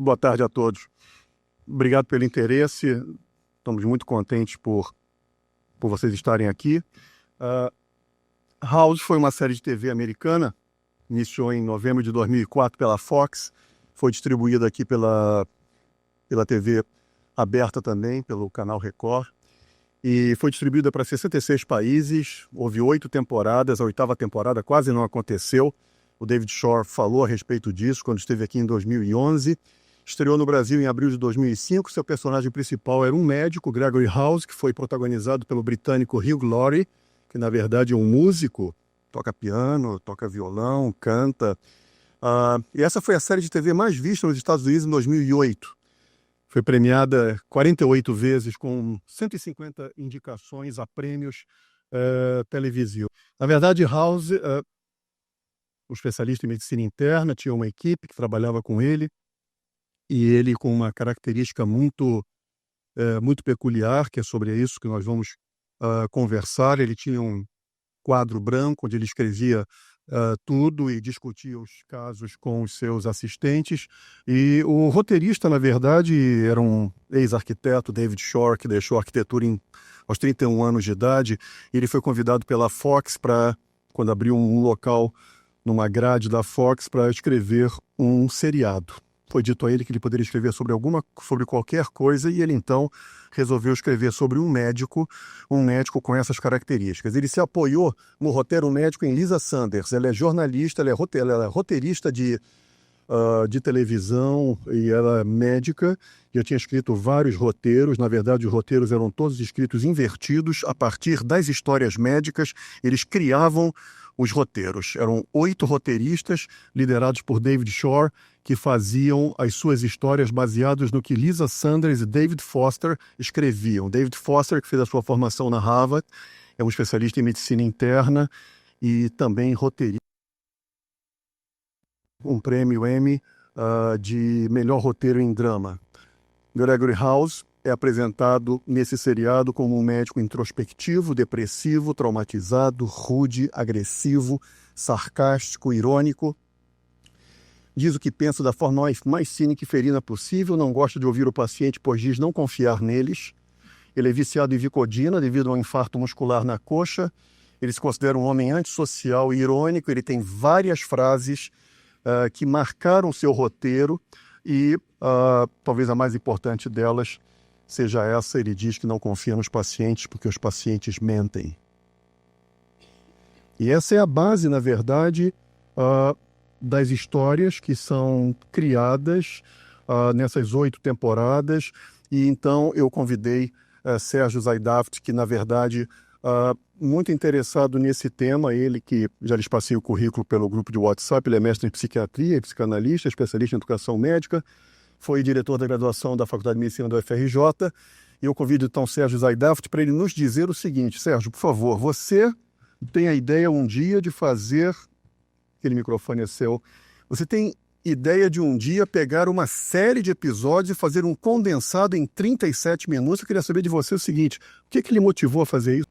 Boa tarde a todos. Obrigado pelo interesse. Estamos muito contentes por vocês estarem aqui. House foi uma série de TV americana. Iniciou em novembro de 2004 pela Fox. Foi distribuída aqui pela TV aberta também, pelo canal Record. E foi distribuída para 66 países. Houve 8 temporadas. A 8ª temporada quase não aconteceu. O David Shore falou a respeito disso quando esteve aqui em 2011. Estreou no Brasil em abril de 2005. Seu personagem principal era um médico, Gregory House, que foi protagonizado pelo britânico Hugh Laurie, que na verdade é um músico, toca piano, toca violão, canta. E essa foi a série de TV mais vista nos Estados Unidos em 2008. Foi premiada 48 vezes com 150 indicações a prêmios televisivos. Na verdade, House, um especialista em medicina interna, tinha uma equipe que trabalhava com ele, e ele com uma característica muito peculiar, que é sobre isso que nós vamos conversar. Ele tinha um quadro branco onde ele escrevia tudo e discutia os casos com os seus assistentes. E o roteirista, na verdade, era um ex-arquiteto, David Shore, que deixou a arquitetura aos 31 anos de idade. E ele foi convidado pela Fox quando abriu um local numa grade da Fox, para escrever um seriado. Foi dito a ele que ele poderia escrever sobre qualquer coisa, e ele então resolveu escrever sobre um médico com essas características. Ele se apoiou no roteiro médico em Lisa Sanders. Ela é jornalista, ela é roteirista de televisão, e ela é médica. Eu tinha escrito vários roteiros. Na verdade, os roteiros eram todos escritos invertidos. A partir das histórias médicas, eles criavam os roteiros. Eram 8 roteiristas, liderados por David Shore, que faziam as suas histórias baseadas no que Lisa Sanders e David Foster escreviam. David Foster, que fez a sua formação na Harvard, é um especialista em medicina interna e também roteirista. Um prêmio Emmy de melhor roteiro em drama. Gregory House é apresentado nesse seriado como um médico introspectivo, depressivo, traumatizado, rude, agressivo, sarcástico, irônico. Diz o que pensa da forma mais cínica e ferina possível, não gosta de ouvir o paciente, pois diz não confiar neles. Ele é viciado em Vicodina devido a um infarto muscular na coxa. Ele se considera um homem antissocial e irônico. Ele tem várias frases que marcaram seu roteiro e talvez a mais importante delas seja essa. Ele diz que não confia nos pacientes porque os pacientes mentem. E essa é a base, na verdade, das histórias que são criadas nessas 8 temporadas. E então eu convidei Sérgio Zaidaft, que na verdade muito interessado nesse tema, ele que já lhes passei o currículo pelo grupo de WhatsApp. Ele é mestre em psiquiatria e psicanalista, especialista em educação médica, foi diretor da graduação da Faculdade de Medicina do UFRJ, e eu convido então Sérgio Zaidaft para ele nos dizer o seguinte. Sérgio, por favor, você tem a ideia um dia de fazer... Aquele microfone é seu. Você tem ideia de um dia pegar uma série de episódios e fazer um condensado em 37 minutos. Eu queria saber de você o seguinte: o que lhe motivou a fazer isso?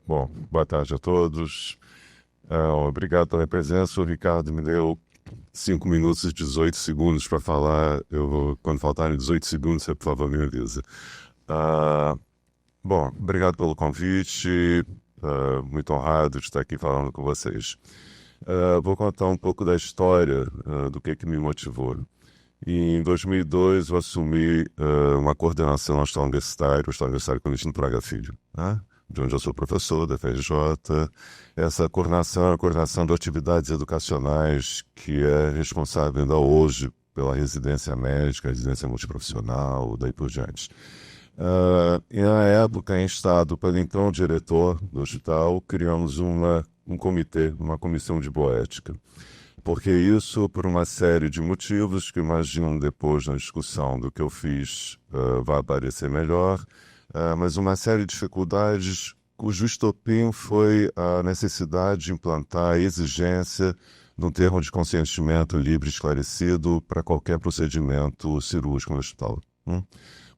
Bom, boa tarde a todos. Obrigado pela presença. O Ricardo me deu 5 minutos e 18 segundos para falar. Quando faltarem 18 segundos, você, por favor, me avisa. Bom, obrigado pelo convite. Muito honrado de estar aqui falando com vocês. Vou contar um pouco da história do que me motivou. Em 2002, eu assumi uma coordenação no Hospital Universitário Clandestino Praga Filho, né? De onde eu sou professor da FRJ. Essa coordenação é a coordenação de atividades educacionais que é responsável ainda hoje pela residência médica, residência multiprofissional, daí por diante. E na época, instado pelo então diretor do hospital, criamos um comitê, uma comissão de bioética. Porque isso, por uma série de motivos que imagino depois na discussão do que eu fiz vai aparecer melhor, mas uma série de dificuldades cujo estopim foi a necessidade de implantar a exigência de um termo de consentimento livre e esclarecido para qualquer procedimento cirúrgico no hospital.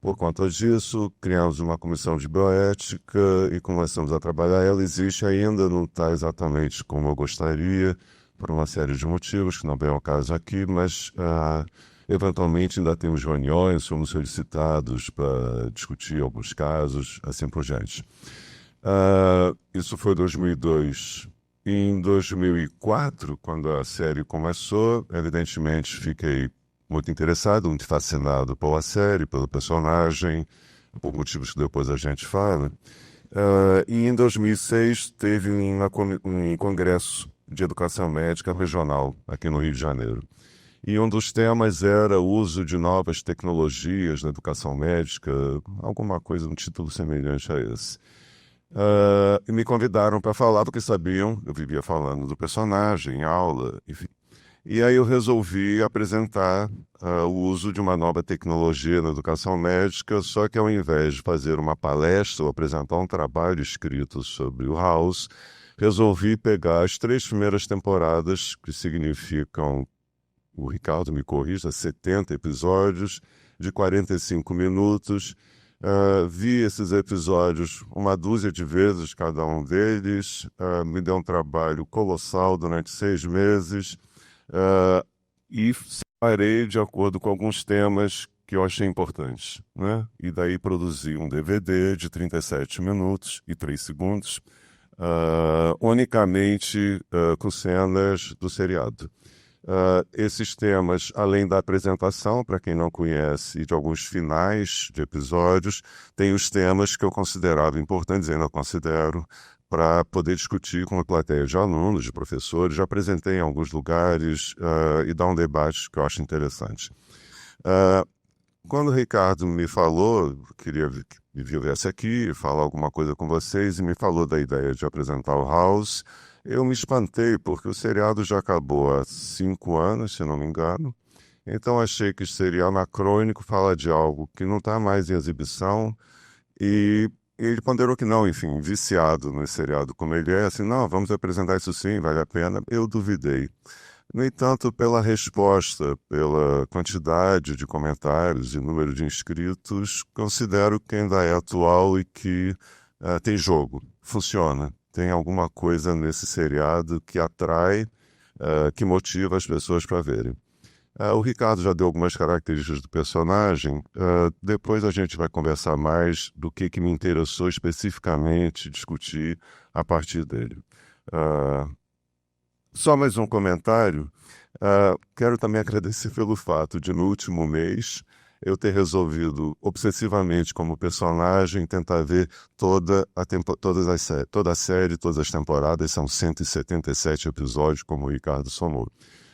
Por conta disso, criamos uma comissão de bioética e começamos a trabalhar. Ela existe ainda, não está exatamente como eu gostaria, por uma série de motivos, que não vem ao caso aqui, mas Eventualmente ainda temos reuniões, somos solicitados para discutir alguns casos, assim por diante. Isso foi 2002. Em 2004, quando a série começou, evidentemente fiquei muito interessado, muito fascinado pela série, pelo personagem, por motivos que depois a gente fala. E em 2006 teve um congresso de educação médica regional aqui no Rio de Janeiro. E um dos temas era o uso de novas tecnologias na educação médica, alguma coisa, um título semelhante a esse. E me convidaram para falar, porque sabiam, eu vivia falando do personagem em aula, enfim. E aí eu resolvi apresentar o uso de uma nova tecnologia na educação médica, só que ao invés de fazer uma palestra ou apresentar um trabalho escrito sobre o House, resolvi pegar as 3 primeiras temporadas, que significam, o Ricardo me corrija, 70 episódios de 45 minutos. Vi esses episódios uma dúzia de vezes, cada um deles. Me deu um trabalho colossal durante 6 meses. E separei de acordo com alguns temas que eu achei importantes, né? E daí produzi um DVD de 37 minutos e 3 segundos, unicamente com cenas do seriado. Esses temas, além da apresentação, para quem não conhece, e de alguns finais de episódios, tem os temas que eu considerava importantes, ainda considero, para poder discutir com a plateia de alunos, de professores. Já apresentei em alguns lugares e dar um debate que eu acho interessante. Quando o Ricardo me falou, queria que viesse aqui, falar alguma coisa com vocês, e me falou da ideia de apresentar o House, eu me espantei, porque o seriado já acabou há 5 anos, se não me engano. Então achei que seria anacrônico falar de algo que não está mais em exibição. E ele ponderou que não, enfim, viciado no seriado como ele é, assim, não, vamos apresentar isso sim, vale a pena. Eu duvidei. No entanto, pela resposta, pela quantidade de comentários e número de inscritos, considero que ainda é atual e que tem jogo, funciona. Tem alguma coisa nesse seriado que atrai, que motiva as pessoas para verem. O Ricardo já deu algumas características do personagem. Depois a gente vai conversar mais do que me interessou especificamente discutir a partir dele. Só mais um comentário. Quero também agradecer pelo fato de, no último mês, eu ter resolvido obsessivamente como personagem tentar ver toda a série, todas as temporadas, são 177 episódios, como o Ricardo somou.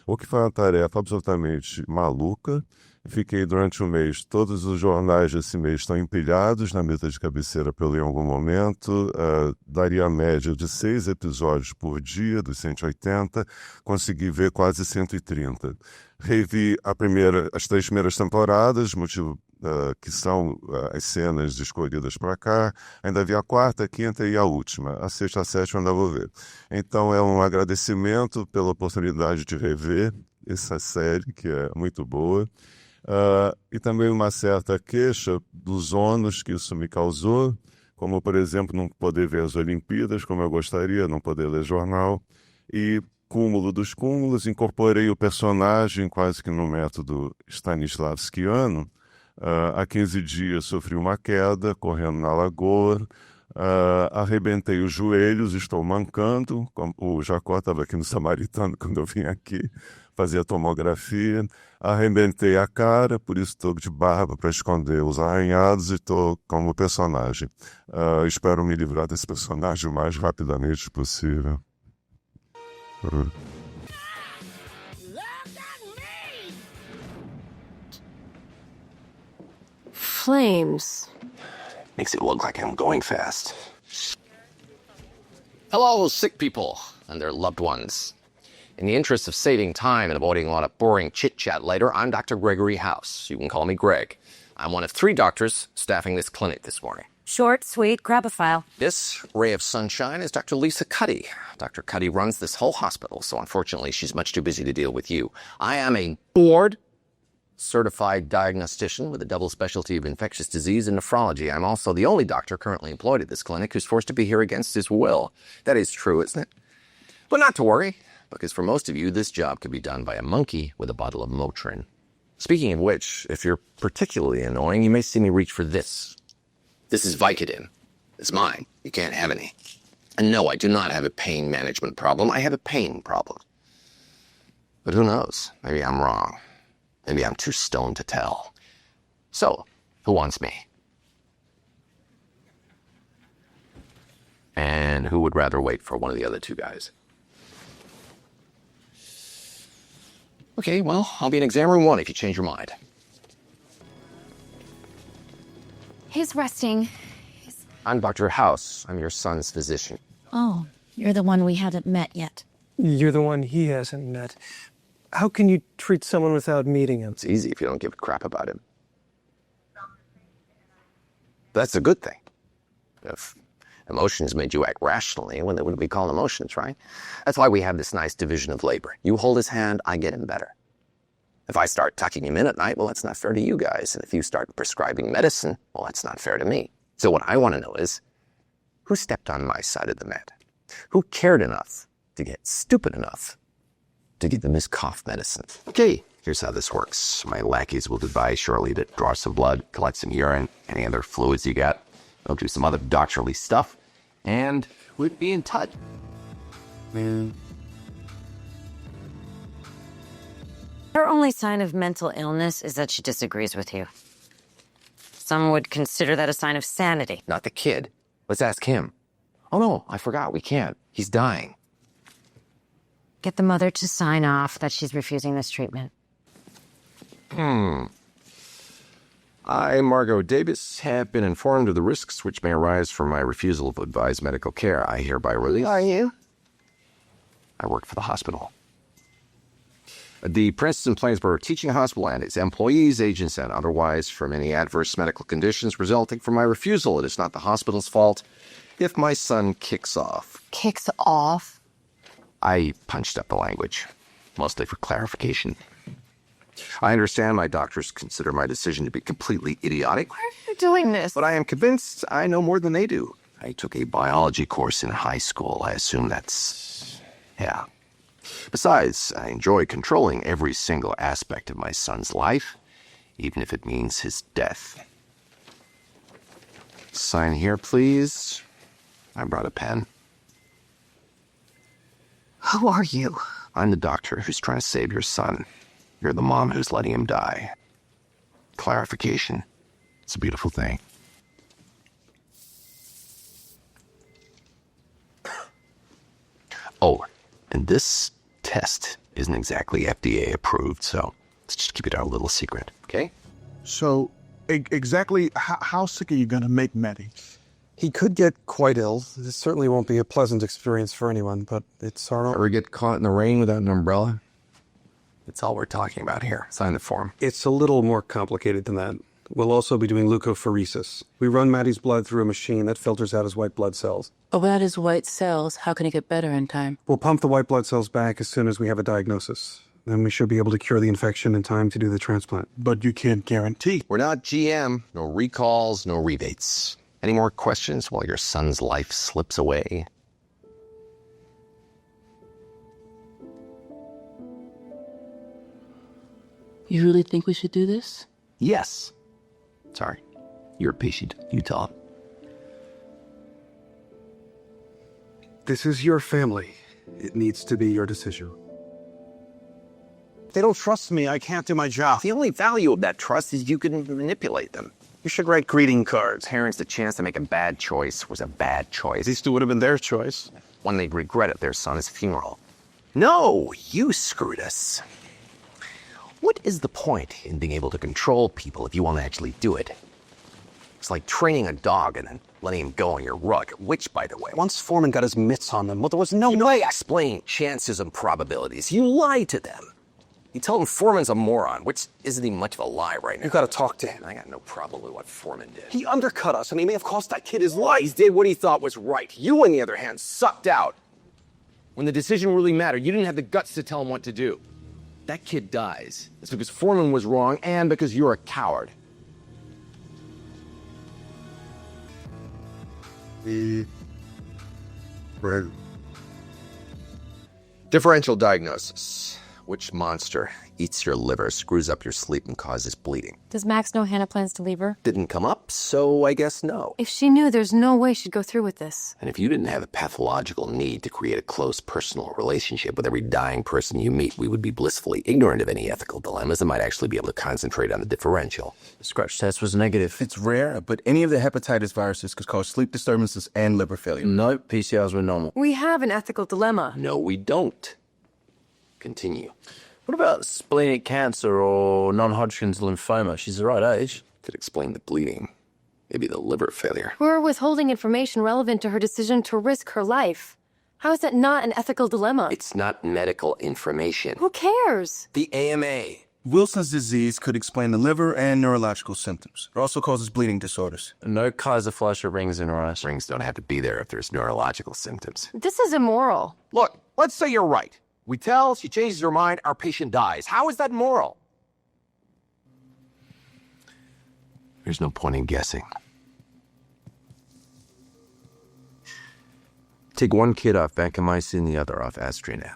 O que foi uma tarefa absolutamente maluca. Fiquei durante um mês, todos os jornais desse mês estão empilhados na mesa de cabeceira para eu ler em algum momento. Daria a média de 6 episódios por dia, dos 180. Consegui ver quase 130. Revi as 3 primeiras temporadas, motivo que são as cenas escolhidas para cá. Ainda vi a 4ª, a 5ª e a última. A 6ª, a 7ª ainda vou ver. Então é um agradecimento pela oportunidade de rever essa série, que é muito boa. E também uma certa queixa dos ônus que isso me causou, como, por exemplo, não poder ver as Olimpíadas como eu gostaria, não poder ler jornal. E, cúmulo dos cúmulos, incorporei o personagem quase que no método Stanislavskiano. Há 15 dias sofri uma queda correndo na lagoa, arrebentei os joelhos, estou mancando. O Jacó estava aqui no Samaritano quando eu vim aqui fazer a tomografia. Arrebentei a cara, por isso estou de barba para esconder os arranhados e estou como personagem. Espero me livrar desse personagem o mais rapidamente possível. Flames. Makes it look like I'm going fast. Hello, sick people and their loved ones. In the interest of saving time and avoiding a lot of boring chit-chat later, I'm Dr. Gregory House. You can call me Greg. I'm one of 3 doctors staffing this clinic this morning. Short, sweet, grab a file. This ray of sunshine is Dr. Lisa Cuddy. Dr. Cuddy runs this whole hospital, so unfortunately she's much too busy to deal with you. I am a board-certified diagnostician with a double specialty of infectious disease and nephrology. I'm also the only doctor currently employed at this clinic who's forced to be here against his will. That is true, isn't it? But not to worry, because for most of you, this job could be done by a monkey with a bottle of Motrin. Speaking of which, if you're particularly annoying, you may see me reach for this. This is Vicodin. It's mine. You can't have any. And no, I do not have a pain management problem. I have a pain problem. But who knows? Maybe I'm wrong. Maybe I'm too stoned to tell. So, who wants me? And who would rather wait for one of the other two guys? Okay, well, I'll be in exam room 1 if you change your mind. He's resting. I'm Dr. House. I'm your son's physician. Oh, you're the one we hadn't met yet. You're the one he hasn't met. How can you treat someone without meeting him? It's easy if you don't give a crap about him. That's a good thing. If emotions made you act rationally, well, they wouldn't be called emotions, right? That's why we have this nice division of labor. You hold his hand, I get him better. If I start tucking him in at night, well, that's not fair to you guys. And if you start prescribing medicine, well, that's not fair to me. So what I want to know is, who stepped on my side of the mat? Who cared enough to get stupid enough to give them his cough medicine? Okay, here's how this works. My lackeys will advise shortly to draw some blood, collect some urine, any other fluids you got. They'll do some other doctorly stuff, and we'll be in touch. Her only sign of mental illness is that she disagrees with you. Some would consider that a sign of sanity. Not the kid. Let's ask him. Oh no, I forgot, we can't. He's dying. Get the mother to sign off that she's refusing this treatment. I, Margot Davis, have been informed of the risks which may arise from my refusal of advised medical care. I hereby release. Who are you? I work for the hospital. The Princeton Plainsboro Teaching Hospital and its employees, agents, and otherwise from any adverse medical conditions resulting from my refusal. It is not the hospital's fault if my son kicks off. Kicks off? I punched up the language, mostly for clarification. I understand my doctors consider my decision to be completely idiotic. Why are you doing this? But I am convinced I know more than they do. I took a biology course in high school. I assume that's... yeah. Besides, I enjoy controlling every single aspect of my son's life, even if it means his death. Sign here, please. I brought a pen. Who are you? I'm the doctor who's trying to save your son. You're the mom who's letting him die. Clarification. It's a beautiful thing. Oh, and this test isn't exactly FDA approved, so let's just keep it our little secret, okay? So, exactly how sick are you going to make Maddie? He could get quite ill. This certainly won't be a pleasant experience for anyone, but it's our own. Ever get caught in the rain without an umbrella? That's all we're talking about here. Sign the form. It's a little more complicated than that. We'll also be doing leukapheresis. We run Maddie's blood through a machine that filters out his white blood cells. Oh, without his white cells, how can he get better in time? We'll pump the white blood cells back as soon as we have a diagnosis. Then we should be able to cure the infection in time to do the transplant. But you can't guarantee. We're not GM. No recalls, no rebates. Any more questions while your son's life slips away? You really think we should do this? Yes. Sorry. You're a patient. You tell him. This is your family. It needs to be your decision. They don't trust me. I can't do my job. The only value of that trust is you can manipulate them. You should write greeting cards. Parents, the chance to make a bad choice was a bad choice. These two would have been their choice. One they'd regret at their son's funeral. No, you screwed us. What is the point in being able to control people if you won't actually do it? It's like training a dog and then letting him go on your rug, which, by the way... Once Foreman got his mitts on them, well, there was no way. Explain chances and probabilities. You lie to them. You tell them Foreman's a moron, which isn't even much of a lie right now. You gotta talk to him. I got no problem with what Foreman did. He undercut us, and he may have cost that kid his life. He did what he thought was right. You, on the other hand, sucked out. When the decision really mattered, you didn't have the guts to tell him what to do. That kid dies. It's because Foreman was wrong and because you're a coward. Differential diagnosis. Which monster eats your liver, screws up your sleep, and causes bleeding? Does Max know Hannah plans to leave her? Didn't come up, so I guess no. If she knew, there's no way she'd go through with this. And if you didn't have a pathological need to create a close personal relationship with every dying person you meet, we would be blissfully ignorant of any ethical dilemmas and might actually be able to concentrate on the differential. The scratch test was negative. It's rare, but any of the hepatitis viruses could cause sleep disturbances and liver failure. No, PCRs were normal. We have an ethical dilemma. No, we don't. Continue. What about splenic cancer or non-Hodgkin's lymphoma? She's the right age. Could explain the bleeding. Maybe the liver failure. We're withholding information relevant to her decision to risk her life. How is that not an ethical dilemma? It's not medical information. Who cares? The AMA. Wilson's disease could explain the liver and neurological symptoms. It also causes bleeding disorders. No Kaiser Fleischer rings in her eyes. Rings don't have to be there if there's neurological symptoms. This is immoral. Look, let's say you're right. We tell, she changes her mind, our patient dies. How is that moral? There's no point in guessing. Take one kid off vancomycin and the other off Astronef.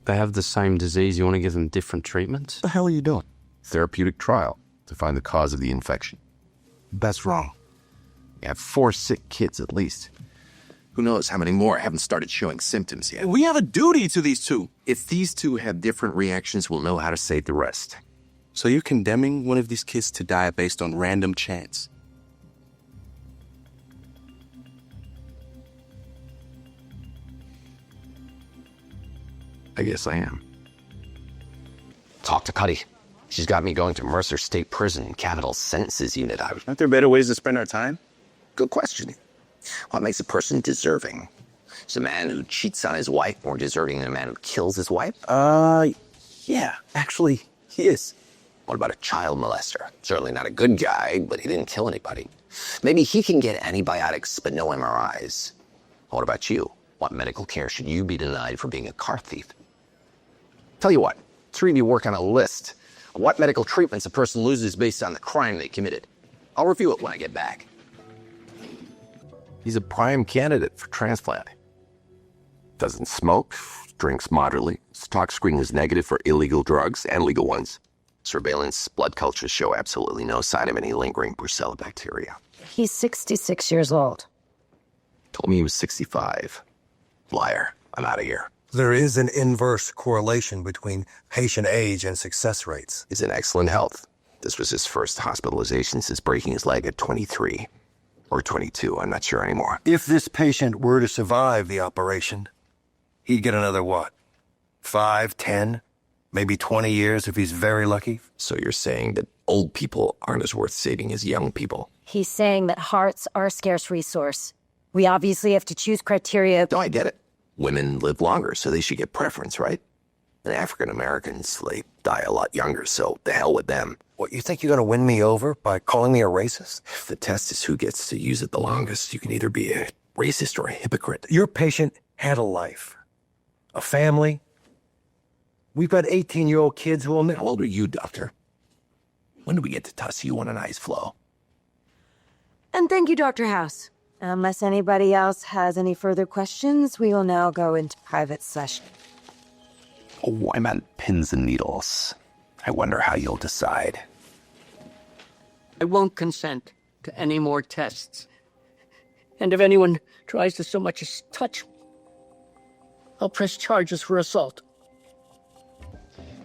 They have the same disease. You want to give them different treatments? What the hell are you doing? Therapeutic trial to find the cause of the infection. That's wrong. You have 4 sick kids at least. Who knows how many more haven't started showing symptoms yet. We have a duty to these two. If these two have different reactions, we'll know how to save the rest. So you're condemning one of these kids to die based on random chance? I guess I am. Talk to Cuddy. She's got me going to Mercer State Prison, Capital Sentences Unit. Aren't there better ways to spend our time? Good question. What makes a person deserving? Is a man who cheats on his wife more deserving than a man who kills his wife? Yeah, actually, he is. What about a child molester? Certainly not a good guy, but he didn't kill anybody. Maybe he can get antibiotics, but no MRIs. What about you? What medical care should you be denied for being a car thief? Tell you what, 3 of you work on a list of what medical treatments a person loses based on the crime they committed. I'll review it when I get back. He's a prime candidate for transplant. Doesn't smoke, drinks moderately. His tox screen is negative for illegal drugs and legal ones. Surveillance blood cultures show absolutely no sign of any lingering Brucella bacteria. He's 66 years old. Told me he was 65. Liar. I'm out of here. There is an inverse correlation between patient age and success rates. He's in excellent health. This was his first hospitalization since breaking his leg at 23. Or 22, I'm not sure anymore. If this patient were to survive the operation, he'd get another what? 5, 10, maybe 20 years if he's very lucky? So you're saying that old people aren't as worth saving as young people? He's saying that hearts are a scarce resource. We obviously have to choose criteria. No, I get it. Women live longer, so they should get preference, right? And African Americans, they die a lot younger, so the hell with them. What, you think you're going to win me over by calling me a racist? If the test is who gets to use it the longest, you can either be a racist or a hypocrite. Your patient had a life, a family. We've got 18-year-old kids who will never... How old are you, Doctor? When do we get to toss you on an ice floe? And thank you, Dr. House. Unless anybody else has any further questions, we will now go into private session. Oh, I meant pins and needles. I wonder how you'll decide. I won't consent to any more tests. And if anyone tries to so much as touch me, I'll press charges for assault.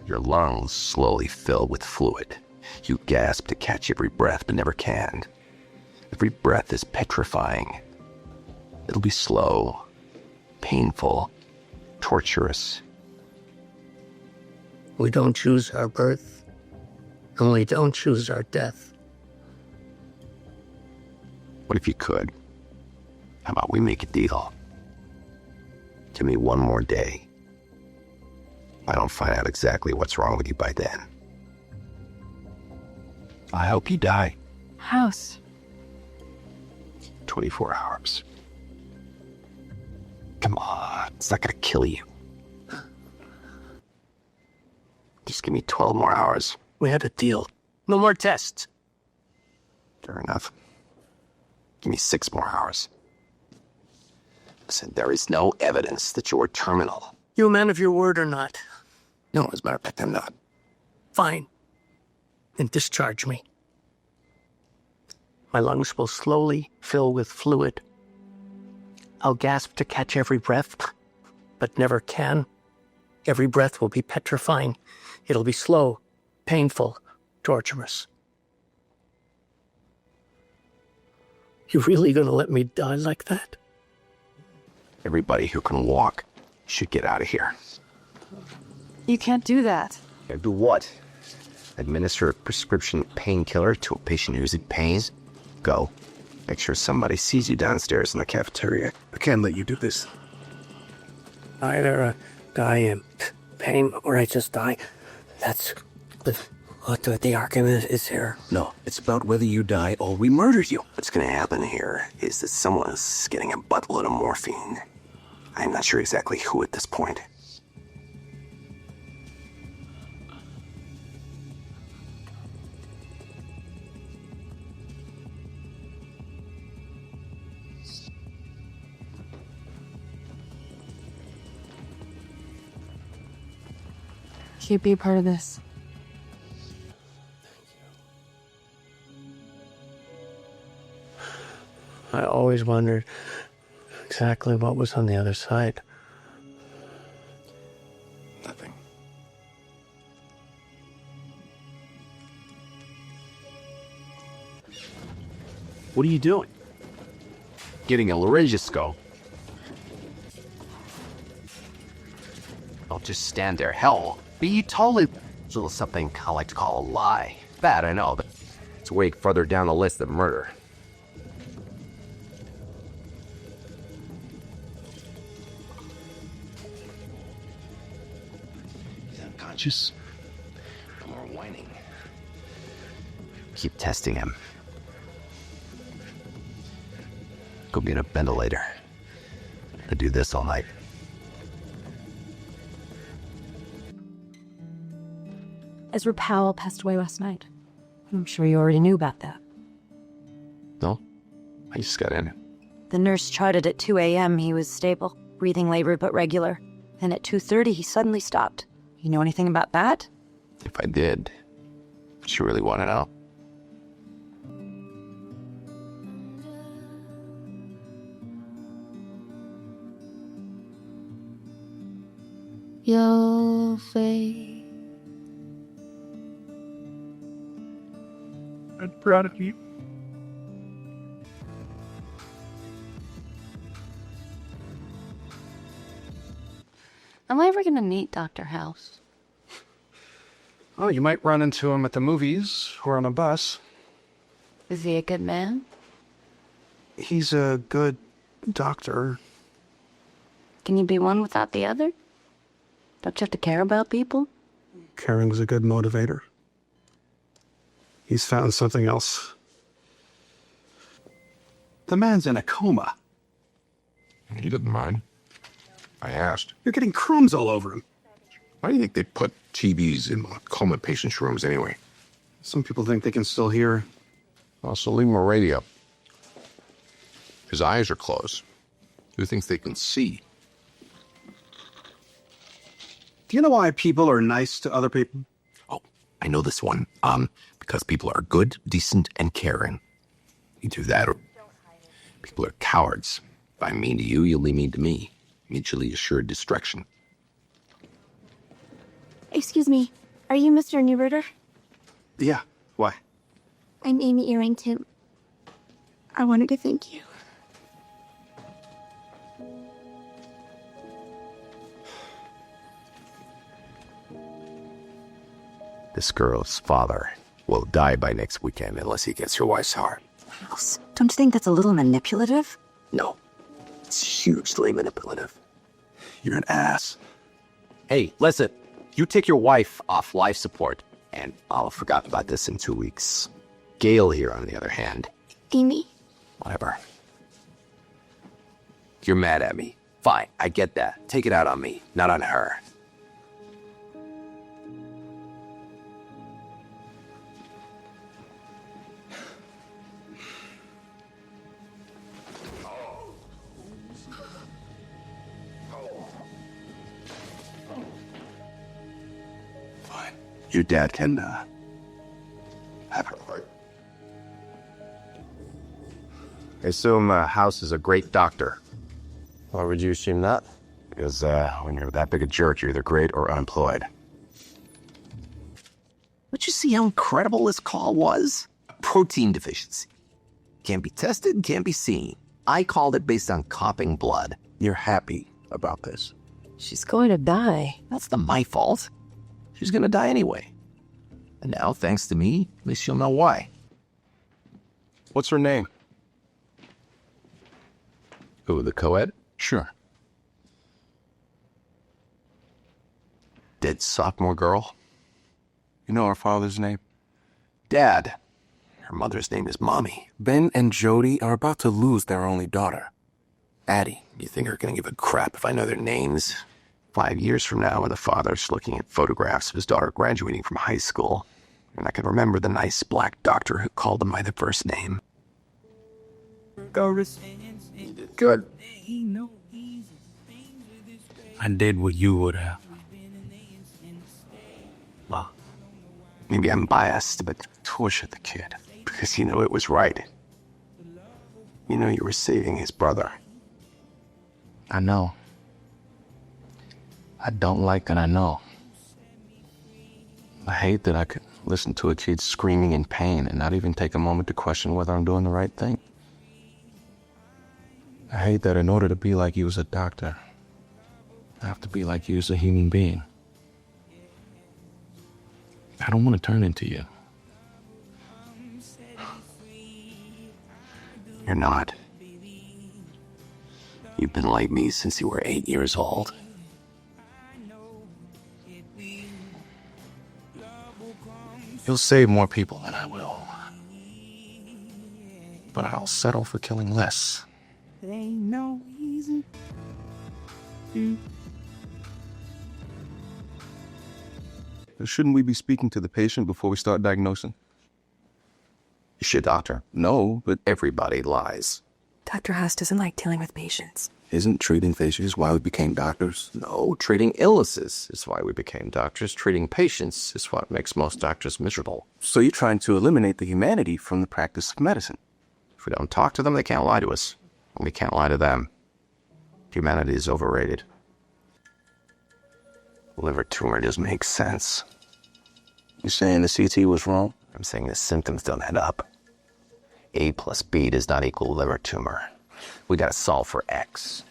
Your lungs slowly fill with fluid. You gasp to catch every breath, but never can. Every breath is petrifying. It'll be slow, painful, torturous. We don't choose our birth, and we don't choose our death. What if you could? How about we make a deal? Give me one more day. I don't find out exactly what's wrong with you by then. I hope you die. House. 24 hours. Come on, it's not gonna kill you. Just give me 12 more hours. We had a deal. No more tests. Fair enough. Give me 6 more hours. Listen, there is no evidence that you're terminal. You a man of your word or not? No, as a matter of fact, I'm not. Fine. Then discharge me. My lungs will slowly fill with fluid. I'll gasp to catch every breath, but never can. Every breath will be petrifying. It'll be slow, painful, torturous. You really gonna let me die like that? Everybody who can walk should get out of here. You can't do that. Do what? Administer a prescription painkiller to a patient who's in pain? Go. Make sure somebody sees you downstairs in the cafeteria. I can't let you do this. Either die in pain or I just die. That's what the argument is here. No, it's about whether you die or we murder you. What's going to happen here is that someone is getting a buttload of morphine. I'm not sure exactly who at this point. Can you be a part of this? I always wondered exactly what was on the other side. Nothing. What are you doing? Getting a laryngoscope. Don't just stand there. Hell, be totally... It's a little something I like to call a lie. Bad, I know, but it's way further down the list than murder. He's unconscious. No more whining. Keep testing him. Go get a ventilator. I do this all night. Ezra Powell passed away last night. I'm sure you already knew about that. No? I just got in. The nurse charted at 2 a.m. He was stable, breathing labored but regular. And at 2:30, he suddenly stopped. You know anything about that? If I did, would you really want to know? Your face. I'm proud of you. Am I ever gonna meet Dr. House? Oh, you might run into him at the movies or on a bus. Is he a good man? He's a good doctor. Can you be one without the other? Don't you have to care about people? Caring's a good motivator. He's found something else. The man's in a coma. He didn't mind. I asked. You're getting crumbs all over him. Why do you think they put TVs in coma patients' rooms anyway? Some people think they can still hear. Also, leave him a radio. His eyes are closed. Who thinks they can see? Do you know why people are nice to other people? Oh, I know this one. Because people are good, decent, and caring. Either that or people are cowards. If I'm mean to you, you'll be mean to me. Mutually assured destruction. Excuse me, are you Mr. Newberger? Yeah, why? I'm Amy Arrington. I wanted to thank you. This girl's father will die by next weekend unless he gets her wife's heart. Don't you think that's a little manipulative? No, it's hugely manipulative. You're an ass. Hey, listen, you take your wife off life support, and I'll have forgotten about this in 2 weeks. Gail here, on the other hand. Amy? Whatever. You're mad at me. Fine, I get that. Take it out on me, not on her. your dad can have her heart. I assume House is a great doctor. Why would you assume that? Because when you're that big a jerk, you're either great or unemployed. Don't you see how incredible this call was? Protein deficiency. Can't be tested, can't be seen. I called it based on coughing blood. You're happy about this. She's going to die. That's not my fault. She's gonna die anyway. And now, thanks to me, at least she'll know why. What's her name? Who, the co-ed? Sure. Dead sophomore girl? You know her father's name? Dad. Her mother's name is Mommy. Ben and Jody are about to lose their only daughter, Addie. You think they're gonna give a crap if I know their names? 5 years from now, when the father's looking at photographs of his daughter graduating from high school, and I can remember the nice black doctor who called him by their first name. Good. I did what you would have. Well, maybe I'm biased, but torture the kid, because you know it was right. You know you were saving his brother. I know. I don't like it, I know. I hate that I could listen to a kid screaming in pain and not even take a moment to question whether I'm doing the right thing. I hate that in order to be like you as a doctor, I have to be like you as a human being. I don't want to turn into you. You're not. You've been like me since you were 8 years old. You'll save more people than I will. But I'll settle for killing less. Shouldn't we be speaking to the patient before we start diagnosing? Is she a doctor? No, but Everybody lies. Dr. Haas doesn't like dealing with patients. isn't treating patients why we became doctors? No, treating illnesses is why we became doctors. Treating patients is what makes most doctors miserable. So you're trying to eliminate the humanity from the practice of medicine? If we don't talk to them, they can't lie to us. And we can't lie to them. Humanity is overrated. Liver tumor doesn't make sense. You're saying the CT was wrong? I'm saying the symptoms don't add up. A plus B does not equal liver tumor. We gotta solve for X.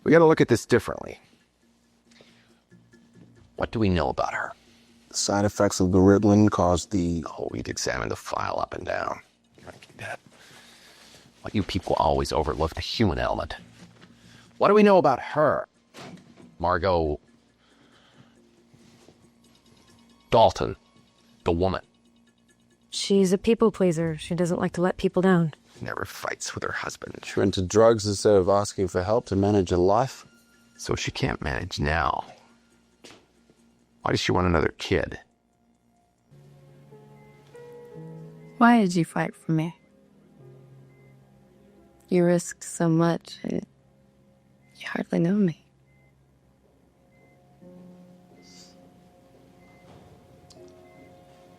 We gotta look at this differently. What do we know about her? The side effects of the Ritalin caused the... Oh, we'd examine the file up and down. But you people always overlook the human element. What do we know about her? Margot Dalton, the woman. She's a people pleaser. She doesn't like to let people down. Never fights with her husband. She went to drugs instead of asking for help to manage a life. So she can't manage now. Why does she want another kid? Why did you fight for me? You risked so much. You hardly know me.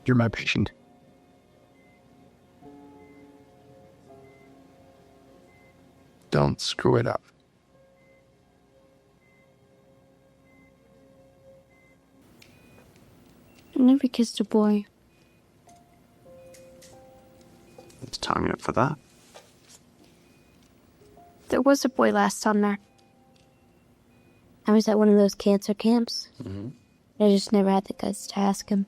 You're my patient. Don't screw it up. I never kissed a boy. It's time yet for that. There was a boy last summer. I was at one of those cancer camps. I just never had the guts to ask him.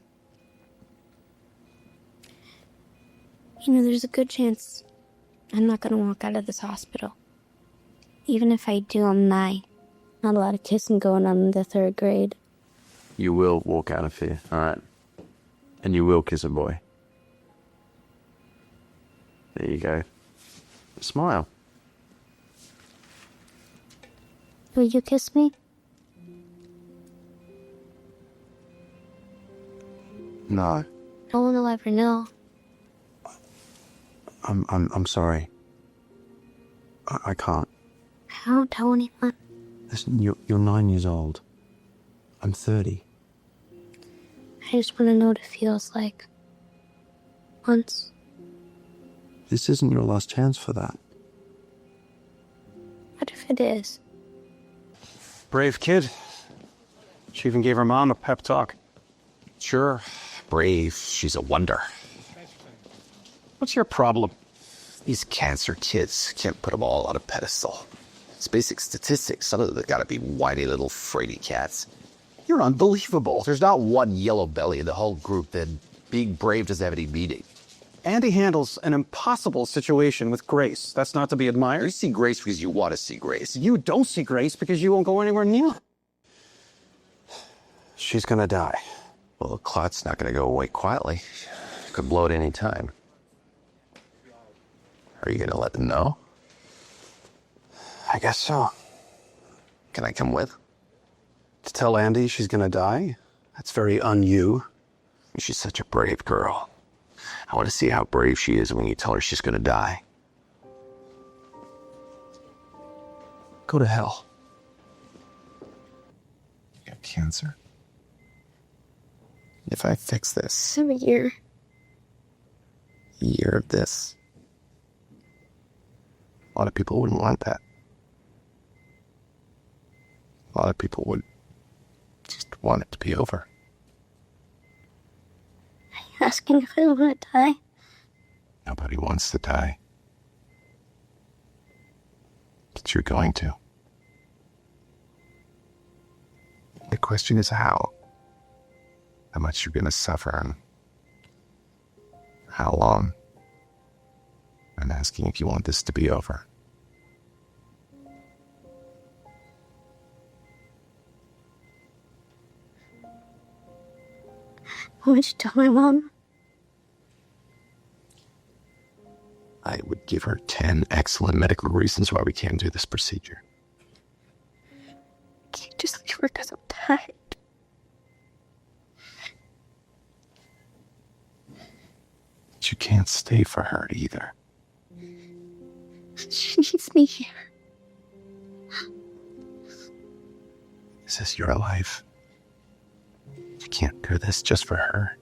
You know, there's a good chance I'm not gonna walk out of this hospital. Even if I do, I'm 9. Not a lot of kissing going on in the 3rd grade. You will walk out of here, all right? And you will kiss a boy. There you go. Smile. Will you kiss me? No, No one will ever know. I'm sorry. I can't. I don't tell anyone. Listen, you're 9 years old. I'm 30. I just want to know what it feels like. Once. This isn't your last chance for that. What if it is? Brave kid. She even gave her mom a pep talk. Sure, brave. She's a wonder. What's your problem? These cancer kids, can't put them all on a pedestal. It's basic statistics. Some of them gotta be whiny little fraidy cats. You're unbelievable. There's not one yellow belly in the whole group, then being brave doesn't have any meaning. Andy handles an impossible situation with grace. That's not to be admired. You see Grace because you want to see Grace. You don't see grace because you won't go anywhere near. She's gonna die. Well, the clot's not gonna go away quietly. Could blow at any time. Are you gonna let them know? I guess so. Can I come with? To tell Andy she's gonna die? That's very un-you. She's such a brave girl. I want to see how brave she is when you tell her she's gonna die. Go to hell. You got cancer? If I fix this... 7 year. A year of this... A lot of people wouldn't want that. A lot of people would just want it to be over. Are you asking if I want to die? Nobody wants to die. But you're going to. The question is how. How much you're going to suffer and how long. I'm asking if you want this to be over. Why would you tell my mom? I would give her 10 excellent medical reasons why we can't do this procedure. Can't just leave her because I'm tired. But you can't stay for her either. She needs me here. This is your life. You can't do this just for her.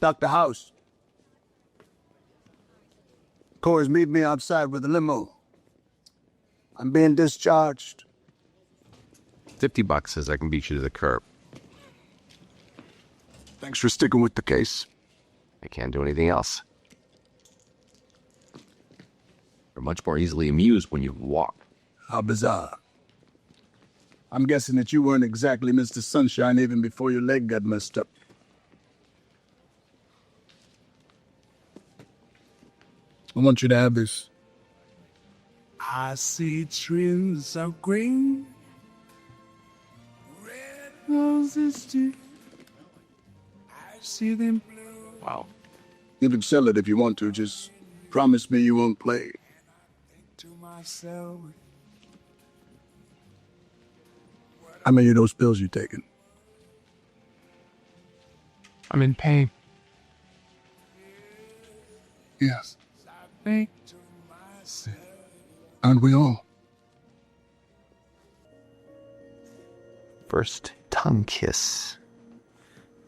Dr. House. Cores, meet me outside with a limo. I'm being discharged. $50 says I can beat you to the curb. Thanks for sticking with the case. I can't do anything else. You're much more easily amused when you walk. How bizarre. I'm guessing that you weren't exactly Mr. Sunshine even before your leg got messed up. I want you to have this. I see trees of green, red roses too. I see them blue. Wow. You can sell it if you want to. Just promise me you won't play. To myself, how many of those pills you taking? I'm in pain. Yes. Aren't we all? First tongue kiss.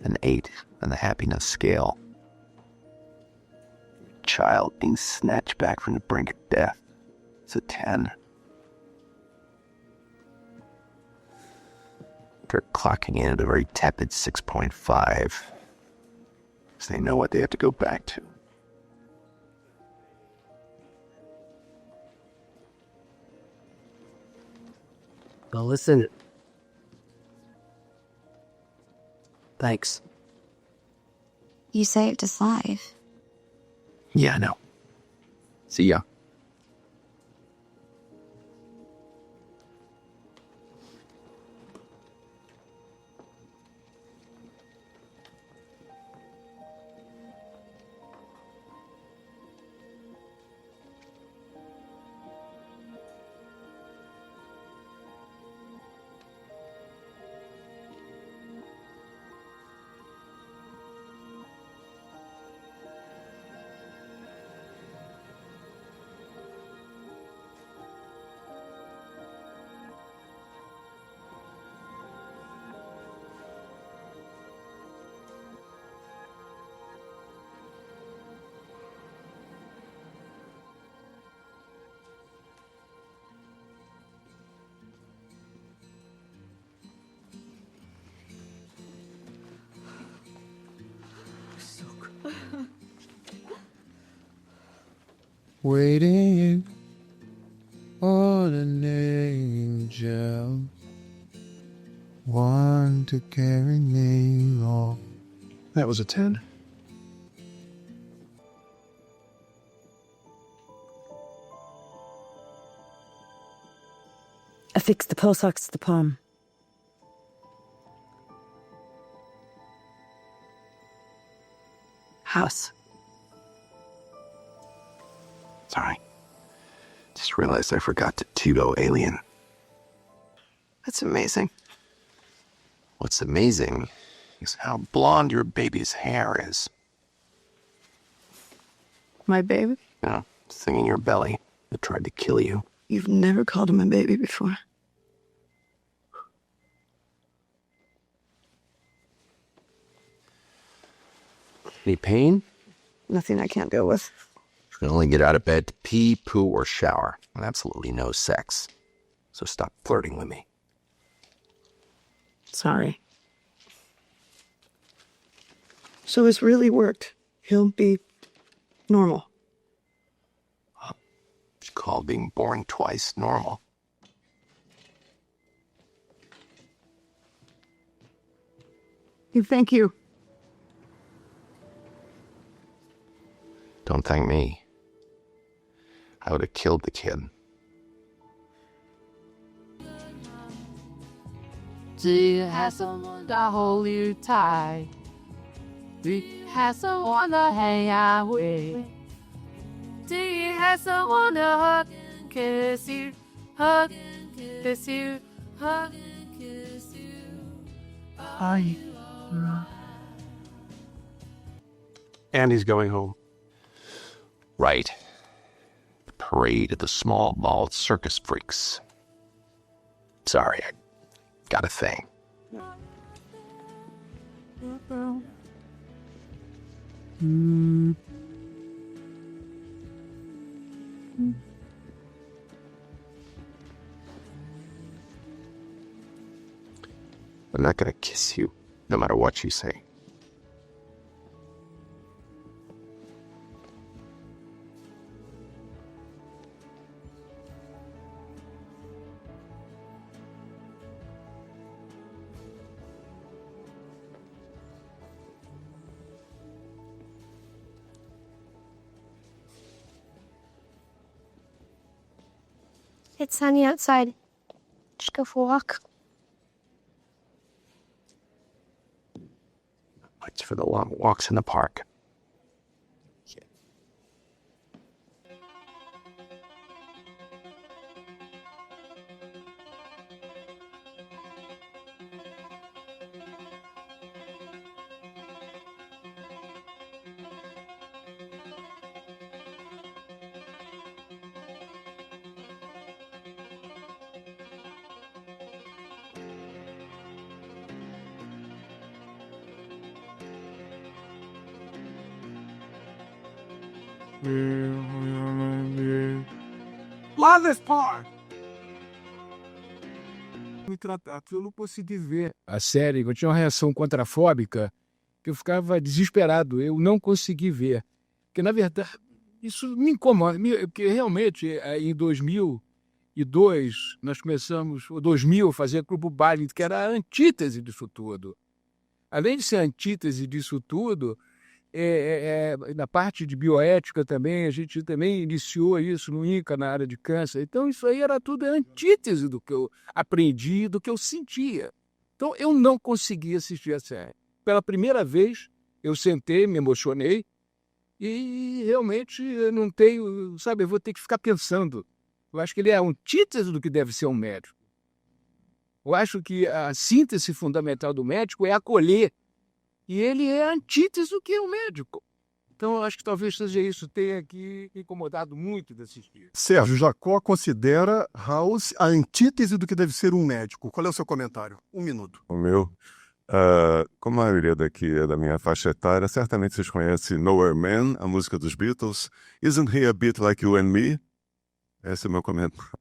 An 8 on the happiness scale. Child being snatched back from the brink of death. It's a 10. They're clocking in at a very tepid 6.5. So they know what they have to go back to. Well, listen. Thanks. You saved his life. Yeah, I know. See ya. waiting on an angel, one to carry me home. That was a 10. Affix the pulse ox to the palm. House. Sorry. Just realized I forgot to Tito Alien. That's amazing. What's amazing is how blonde your baby's hair is. My baby? Yeah, thing in your belly that tried to kill you. You've never called him a baby before. Any pain? Nothing I can't deal with. You can only get out of bed to pee, poo, or shower. And absolutely no sex. So stop flirting with me. Sorry. So this really worked. He'll be normal. It's called being born twice normal. Thank you. Don't thank me. I would have killed the kid. Do you have someone to hold you tight? Do you have someone to hang out with? Do you have someone to hug and kiss you? Hug and kiss you. Hug and kiss you. And he's going home. Right. The parade of the small bald circus freaks. Sorry, I got a thing. I'm not gonna kiss you, no matter what you say. It's sunny outside. Just go for a walk. It's for the long walks in the park. Lá this part. Me tratar, eu não consegui ver a série, eu tinha uma reação contrafóbica que eu ficava desesperado, eu não consegui ver. Porque, na verdade, isso me incomoda, porque realmente, em 2002, nós começamos, em 2000, a fazer Grupo Baile, que era a antítese disso tudo. Além de ser a antítese disso tudo, na parte de bioética também, a gente também iniciou isso no INCA, na área de câncer. Então, isso aí era tudo a antítese do que eu aprendi, do que eu sentia. Então, eu não conseguia assistir a série. Pela primeira vez, eu sentei, me emocionei, e realmente eu não tenho, sabe, eu vou ter que ficar pensando. Eu acho que ele é a antítese do que deve ser um médico. Eu acho que a síntese fundamental do médico é acolher. E ele é a antítese do que é o médico. Então, eu acho que talvez seja isso, tenha aqui incomodado muito de assistir. Sérgio Jacó considera House a antítese do que deve ser um médico. Qual é o seu comentário? 1 minuto. O meu? Como a maioria daqui é da minha faixa etária, certamente vocês conhecem Nowhere Man, a música dos Beatles. Isn't he a bit like you and me? Esse é o meu comentário.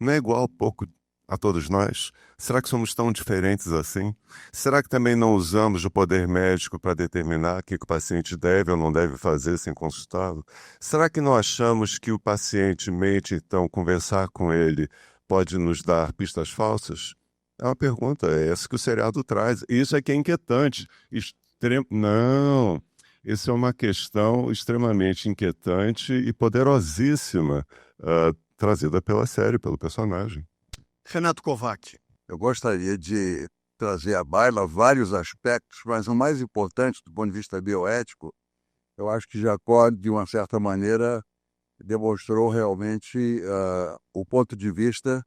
Não é igual pouco a todos nós? Será que somos tão diferentes assim? Será que também não usamos o poder médico para determinar o que o paciente deve ou não deve fazer sem consultá-lo? Será que não achamos que o paciente mente, então conversar com ele pode nos dar pistas falsas? É uma pergunta, é essa que o seriado traz. Isso é que é inquietante. Não, isso é uma questão extremamente inquietante e poderosíssima, trazida pela série, pelo personagem. Renato Kovac. Eu gostaria de trazer à baila vários aspectos, mas o mais importante do ponto de vista bioético, eu acho que Jacó, de uma certa maneira, demonstrou realmente o ponto de vista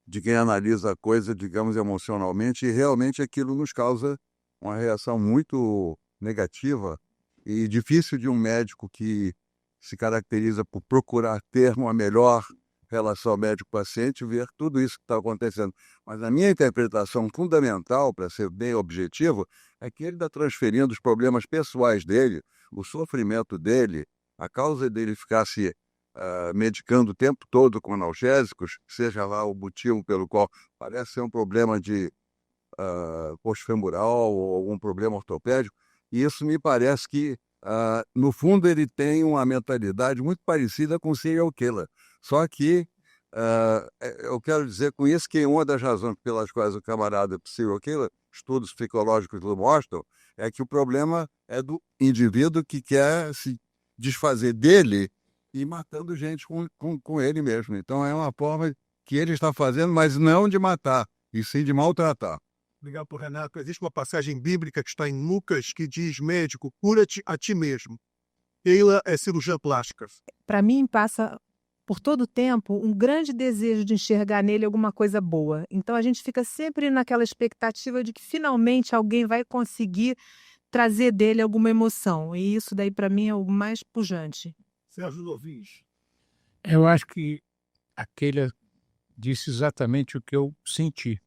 de quem analisa a coisa, digamos, emocionalmente, e realmente aquilo nos causa uma reação muito negativa e difícil de um médico que se caracteriza por procurar ter uma melhor relação médico-paciente, ver tudo isso que está acontecendo. Mas a minha interpretação fundamental, para ser bem objetivo, é que ele está transferindo os problemas pessoais dele, o sofrimento dele, a causa dele ficar se medicando o tempo todo com analgésicos, seja lá o motivo pelo qual parece ser um problema de coxo femoral ou algum problema ortopédico, e isso me parece que, no fundo, ele tem uma mentalidade muito parecida com o serial killer. Só que eu quero dizer com isso que uma das razões pelas quais o camarada é serial killer, estudos psicológicos o mostram, é que o problema é do indivíduo que quer se desfazer dele e matando gente com ele mesmo. Então é uma forma que ele está fazendo, mas não de matar, e sim de maltratar. Obrigado por Renato. Existe uma passagem bíblica que está em Lucas que diz: médico, cura-te a ti mesmo. Ela é cirurgiã plástica. Para mim, passa por todo o tempo um grande desejo de enxergar nele alguma coisa boa. Então a gente fica sempre naquela expectativa de que finalmente alguém vai conseguir trazer dele alguma emoção. E isso daí para mim é o mais pujante. Sérgio Lovins. Eu acho que aquele disse exatamente o que eu senti.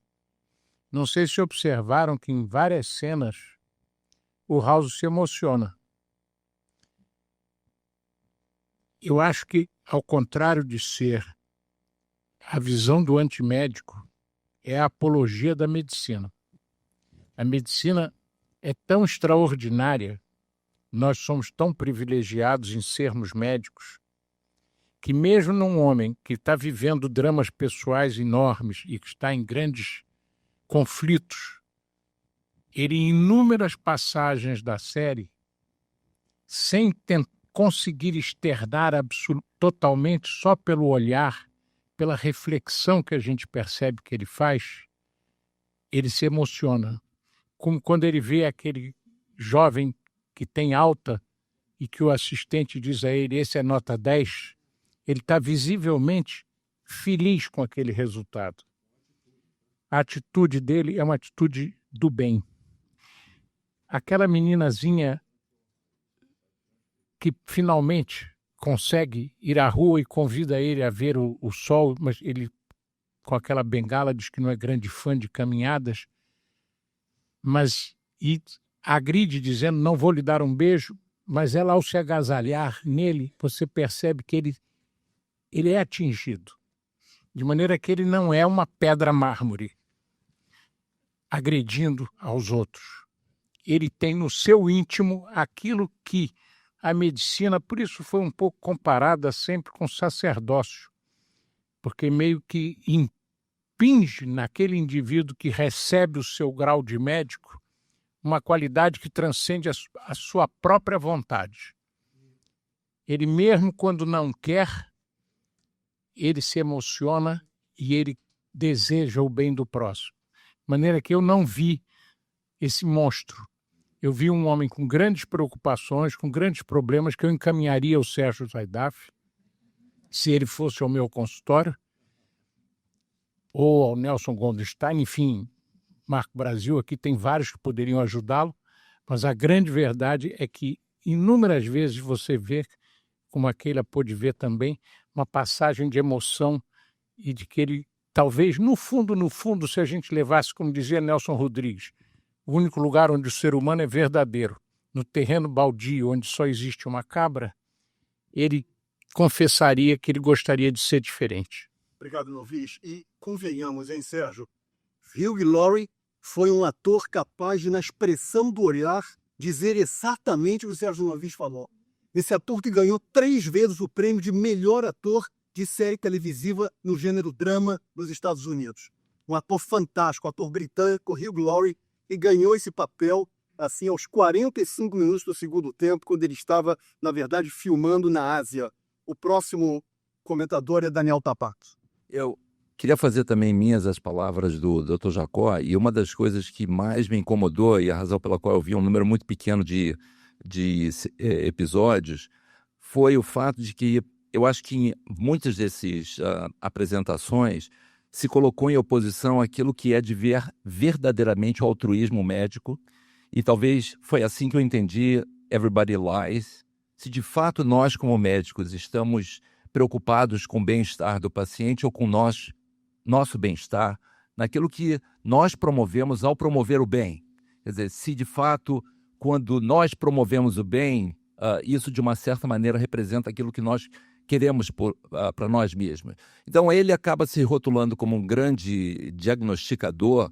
Não sei se observaram que em várias cenas o House se emociona. Eu acho que, ao contrário de ser a visão do antimédico, é a apologia da medicina. A medicina é tão extraordinária, nós somos tão privilegiados em sermos médicos, que mesmo num homem que está vivendo dramas pessoais enormes e que está em grandes conflitos, ele, em inúmeras passagens da série, sem conseguir externar totalmente, só pelo olhar, pela reflexão que a gente percebe que ele faz, ele se emociona. Como quando ele vê aquele jovem que tem alta e que o assistente diz a ele: esse é nota 10, ele está visivelmente feliz com aquele resultado. A atitude dele é uma atitude do bem. Aquela meninazinha que finalmente consegue ir à rua e convida ele a ver o sol, mas ele, com aquela bengala, diz que não é grande fã de caminhadas, mas agride dizendo: não vou lhe dar um beijo, mas ela, ao se agasalhar nele, você percebe que ele é atingido, de maneira que ele não é uma pedra mármore agredindo aos outros. Ele tem no seu íntimo aquilo que a medicina, por isso foi um pouco comparada sempre com o sacerdócio, porque meio que impinge naquele indivíduo que recebe o seu grau de médico uma qualidade que transcende a sua própria vontade. Ele mesmo quando não quer, ele se emociona e ele deseja o bem do próximo. De maneira que eu não vi esse monstro. Eu vi um homem com grandes preocupações, com grandes problemas, que eu encaminharia ao Sérgio Zaidaf, se ele fosse ao meu consultório, ou ao Nelson Goldenstein, enfim, Marco Brasil, aqui tem vários que poderiam ajudá-lo, mas a grande verdade é que inúmeras vezes você vê, como a Keila pôde ver também, uma passagem de emoção e de que ele, talvez, no fundo, se a gente levasse, como dizia Nelson Rodrigues, o único lugar onde o ser humano é verdadeiro, no terreno baldio, onde só existe uma cabra, ele confessaria que ele gostaria de ser diferente. Obrigado, Novis. E convenhamos, hein, Sérgio? Hugh Laurie foi um ator capaz de, na expressão do olhar, dizer exatamente o que o Sérgio Novis falou. Esse ator que ganhou 3 vezes o prêmio de melhor ator de série televisiva no gênero drama nos Estados Unidos. Um ator fantástico, um ator britânico, Hugh Laurie, que ganhou esse papel assim aos 45 minutos do segundo tempo, quando ele estava, na verdade, filmando na Ásia. O próximo comentador é Daniel Tapato. Eu queria fazer também minhas as palavras do Dr. Jacó, e uma das coisas que mais me incomodou, e a razão pela qual eu vi um número muito pequeno de episódios, foi o fato de que eu acho que em muitas dessas apresentações se colocou em oposição àquilo que é de ver verdadeiramente o altruísmo médico, e talvez foi assim que eu entendi Everybody Lies. Se de fato nós, como médicos, estamos preocupados com o bem-estar do paciente ou com nosso bem-estar, naquilo que nós promovemos ao promover o bem. Quer dizer, se de fato, quando nós promovemos o bem, isso de uma certa maneira representa aquilo que nós queremos para nós mesmos. Então ele acaba se rotulando como um grande diagnosticador,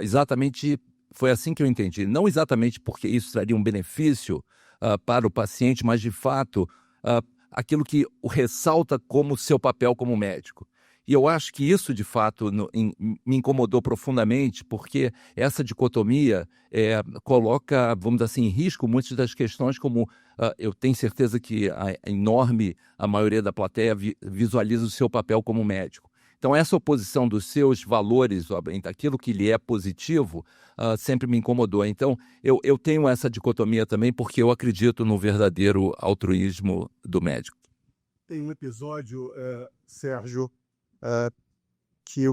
exatamente, foi assim que eu entendi, não exatamente porque isso traria um benefício para o paciente, mas de fato aquilo que o ressalta como seu papel como médico. E eu acho que isso, de fato, me incomodou profundamente, porque essa dicotomia coloca, vamos dizer assim, em risco muitas das questões, como eu tenho certeza que a maioria da plateia visualiza o seu papel como médico. Então, essa oposição dos seus valores, daquilo que lhe é positivo, sempre me incomodou. Então, eu tenho essa dicotomia também, porque eu acredito no verdadeiro altruísmo do médico. Tem um episódio, Sérgio, que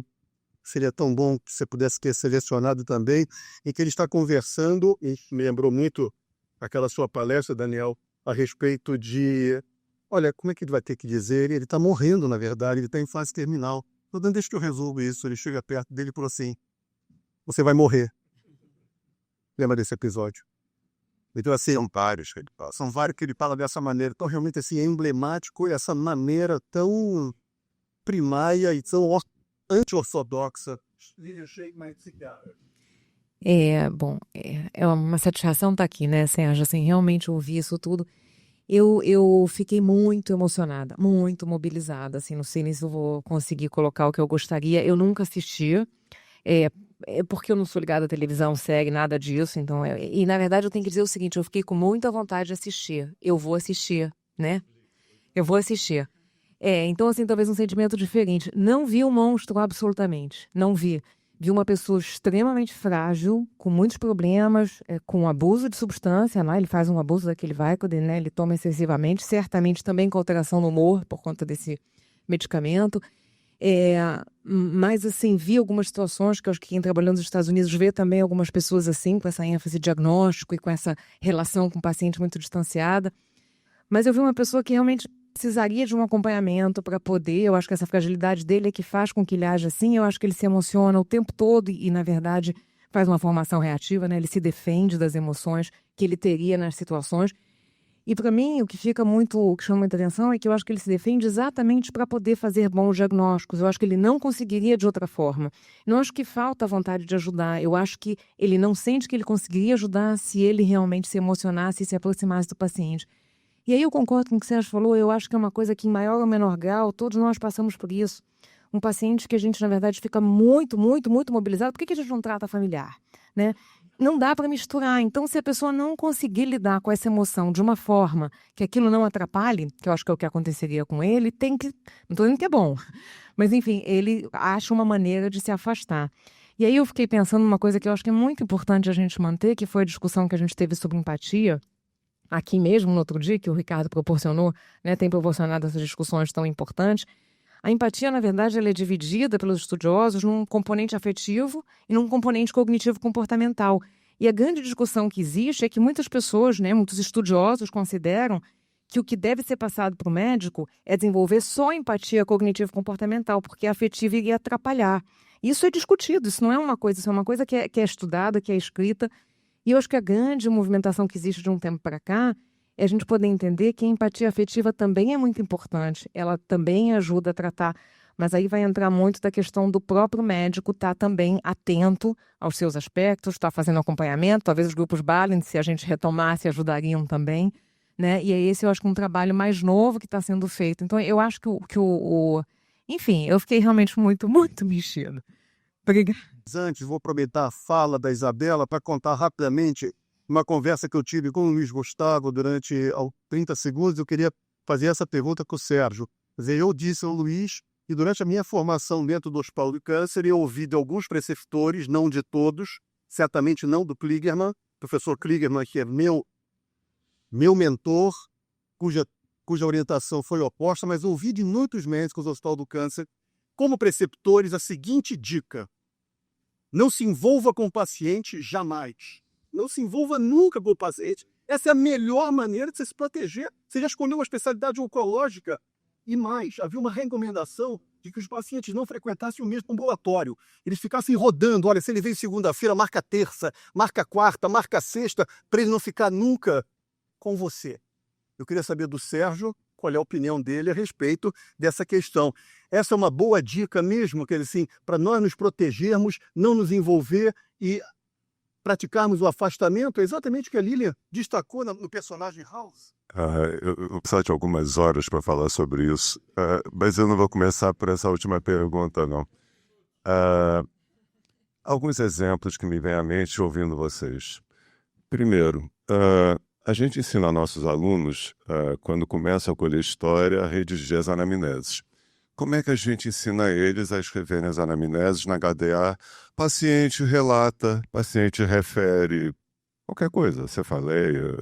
seria tão bom que você pudesse ter selecionado também, em que ele está conversando, e me lembrou muito aquela sua palestra, Daniel, a respeito de, olha, como é que ele vai ter que dizer? Ele está morrendo, na verdade, ele está em fase terminal. Então, deixa que eu resolvo isso. Ele chega perto dele e falou assim, você vai morrer. Lembra desse episódio? Então, assim, são vários que ele fala dessa maneira. Então, realmente, assim, é emblemático essa maneira tão primária e tão anti-ortodoxa. Bom, é uma satisfação estar aqui, né, Sérgio? Assim, realmente ouvir isso tudo. Eu fiquei muito emocionada, muito mobilizada, assim, não sei nem se eu vou conseguir colocar o que eu gostaria. Eu nunca assisti, porque eu não sou ligada à televisão, série, nada disso, então... E, na verdade, eu tenho que dizer o seguinte, eu fiquei com muita vontade de assistir. Eu vou assistir, né? Eu vou assistir. Então, assim, talvez um sentimento diferente. Não vi o monstro, absolutamente. Não vi. Vi uma pessoa extremamente frágil, com muitos problemas, com abuso de substância, né? Ele faz um abuso daquele Vicodin, né? Ele toma excessivamente, certamente também com alteração no humor, por conta desse medicamento. Mas, assim, vi algumas situações que eu acho que quem trabalhou nos Estados Unidos vê também algumas pessoas assim, com essa ênfase de diagnóstico e com essa relação com o paciente muito distanciada. Mas eu vi uma pessoa que realmente precisaria de um acompanhamento para poder, eu acho que essa fragilidade dele é que faz com que ele haja assim, eu acho que ele se emociona o tempo todo e na verdade, faz uma formação reativa, né? Ele se defende das emoções que ele teria nas situações. E para mim, o que chama muita atenção é que eu acho que ele se defende exatamente para poder fazer bons diagnósticos. Eu acho que ele não conseguiria de outra forma. Não acho que falta a vontade de ajudar. Eu acho que ele não sente que ele conseguiria ajudar se ele realmente se emocionasse e se aproximasse do paciente. E aí eu concordo com o que o Sérgio falou, eu acho que é uma coisa que em maior ou menor grau, todos nós passamos por isso. Um paciente que a gente, na verdade, fica muito, muito, muito mobilizado, por que a gente não trata familiar, né? Não dá para misturar. Então, se a pessoa não conseguir lidar com essa emoção de uma forma que aquilo não atrapalhe, que eu acho que é o que aconteceria com ele, tem que... Não estou dizendo que é bom, mas enfim, ele acha uma maneira de se afastar. E aí eu fiquei pensando numa coisa que eu acho que é muito importante a gente manter, que foi a discussão que a gente teve sobre empatia, aqui mesmo, no outro dia, que o Ricardo proporcionou, né, tem proporcionado essas discussões tão importantes. A empatia, na verdade, ela é dividida pelos estudiosos num componente afetivo e num componente cognitivo-comportamental. E a grande discussão que existe é que muitas pessoas, né, muitos estudiosos consideram que o que deve ser passado para o médico é desenvolver só empatia cognitivo-comportamental, porque a afetiva iria atrapalhar. Isso é discutido, isso não é uma coisa, isso é uma coisa que é estudada, que é escrita. E eu acho que a grande movimentação que existe de um tempo para cá é a gente poder entender que a empatia afetiva também é muito importante. Ela também ajuda a tratar Mas aí vai entrar muito da questão do próprio médico estar também atento aos seus aspectos, estar fazendo acompanhamento. Talvez os grupos Balint, se a gente retomasse, ajudariam também, né? E aí esse eu acho que é um trabalho mais novo que está sendo feito. Então eu acho enfim, eu fiquei realmente muito, muito mexida. Obrigada. Antes, vou aproveitar a fala da Isabela para contar rapidamente uma conversa que eu tive com o Luiz Gustavo durante 30 segundos. Eu queria fazer essa pergunta com o Sérgio. Quer dizer, eu disse ao Luiz que durante a minha formação dentro do Hospital do Câncer, eu ouvi de alguns preceptores, não de todos, certamente não do Kligerman, professor Kligerman, que é meu mentor, cuja orientação foi oposta, mas ouvi de muitos médicos do Hospital do Câncer, como preceptores, a seguinte dica: não se envolva com o paciente jamais. Não se envolva nunca com o paciente. Essa é a melhor maneira de você se proteger. Você já escolheu uma especialidade oncológica e mais, havia uma recomendação de que os pacientes não frequentassem o mesmo ambulatório. Eles ficassem rodando. Olha, se ele veio segunda-feira, marca terça, marca quarta, marca sexta, para ele não ficar nunca com você. Eu queria saber do Sérgio qual é a opinião dele a respeito dessa questão. Essa é uma boa dica mesmo, quer dizer, assim, para nós nos protegermos, não nos envolver e praticarmos o afastamento. É exatamente o que a Lilian destacou no personagem House. Eu vou precisar de algumas horas para falar sobre isso, mas eu não vou começar por essa última pergunta, não. Alguns exemplos que me vêm à mente ouvindo vocês. Primeiro, a gente ensina nossos alunos, quando começam a colher história, a redigir as anamneses. Como é que a gente ensina eles a escreverem as anamneses na HDA? Paciente relata, paciente refere, qualquer coisa, cefaleia,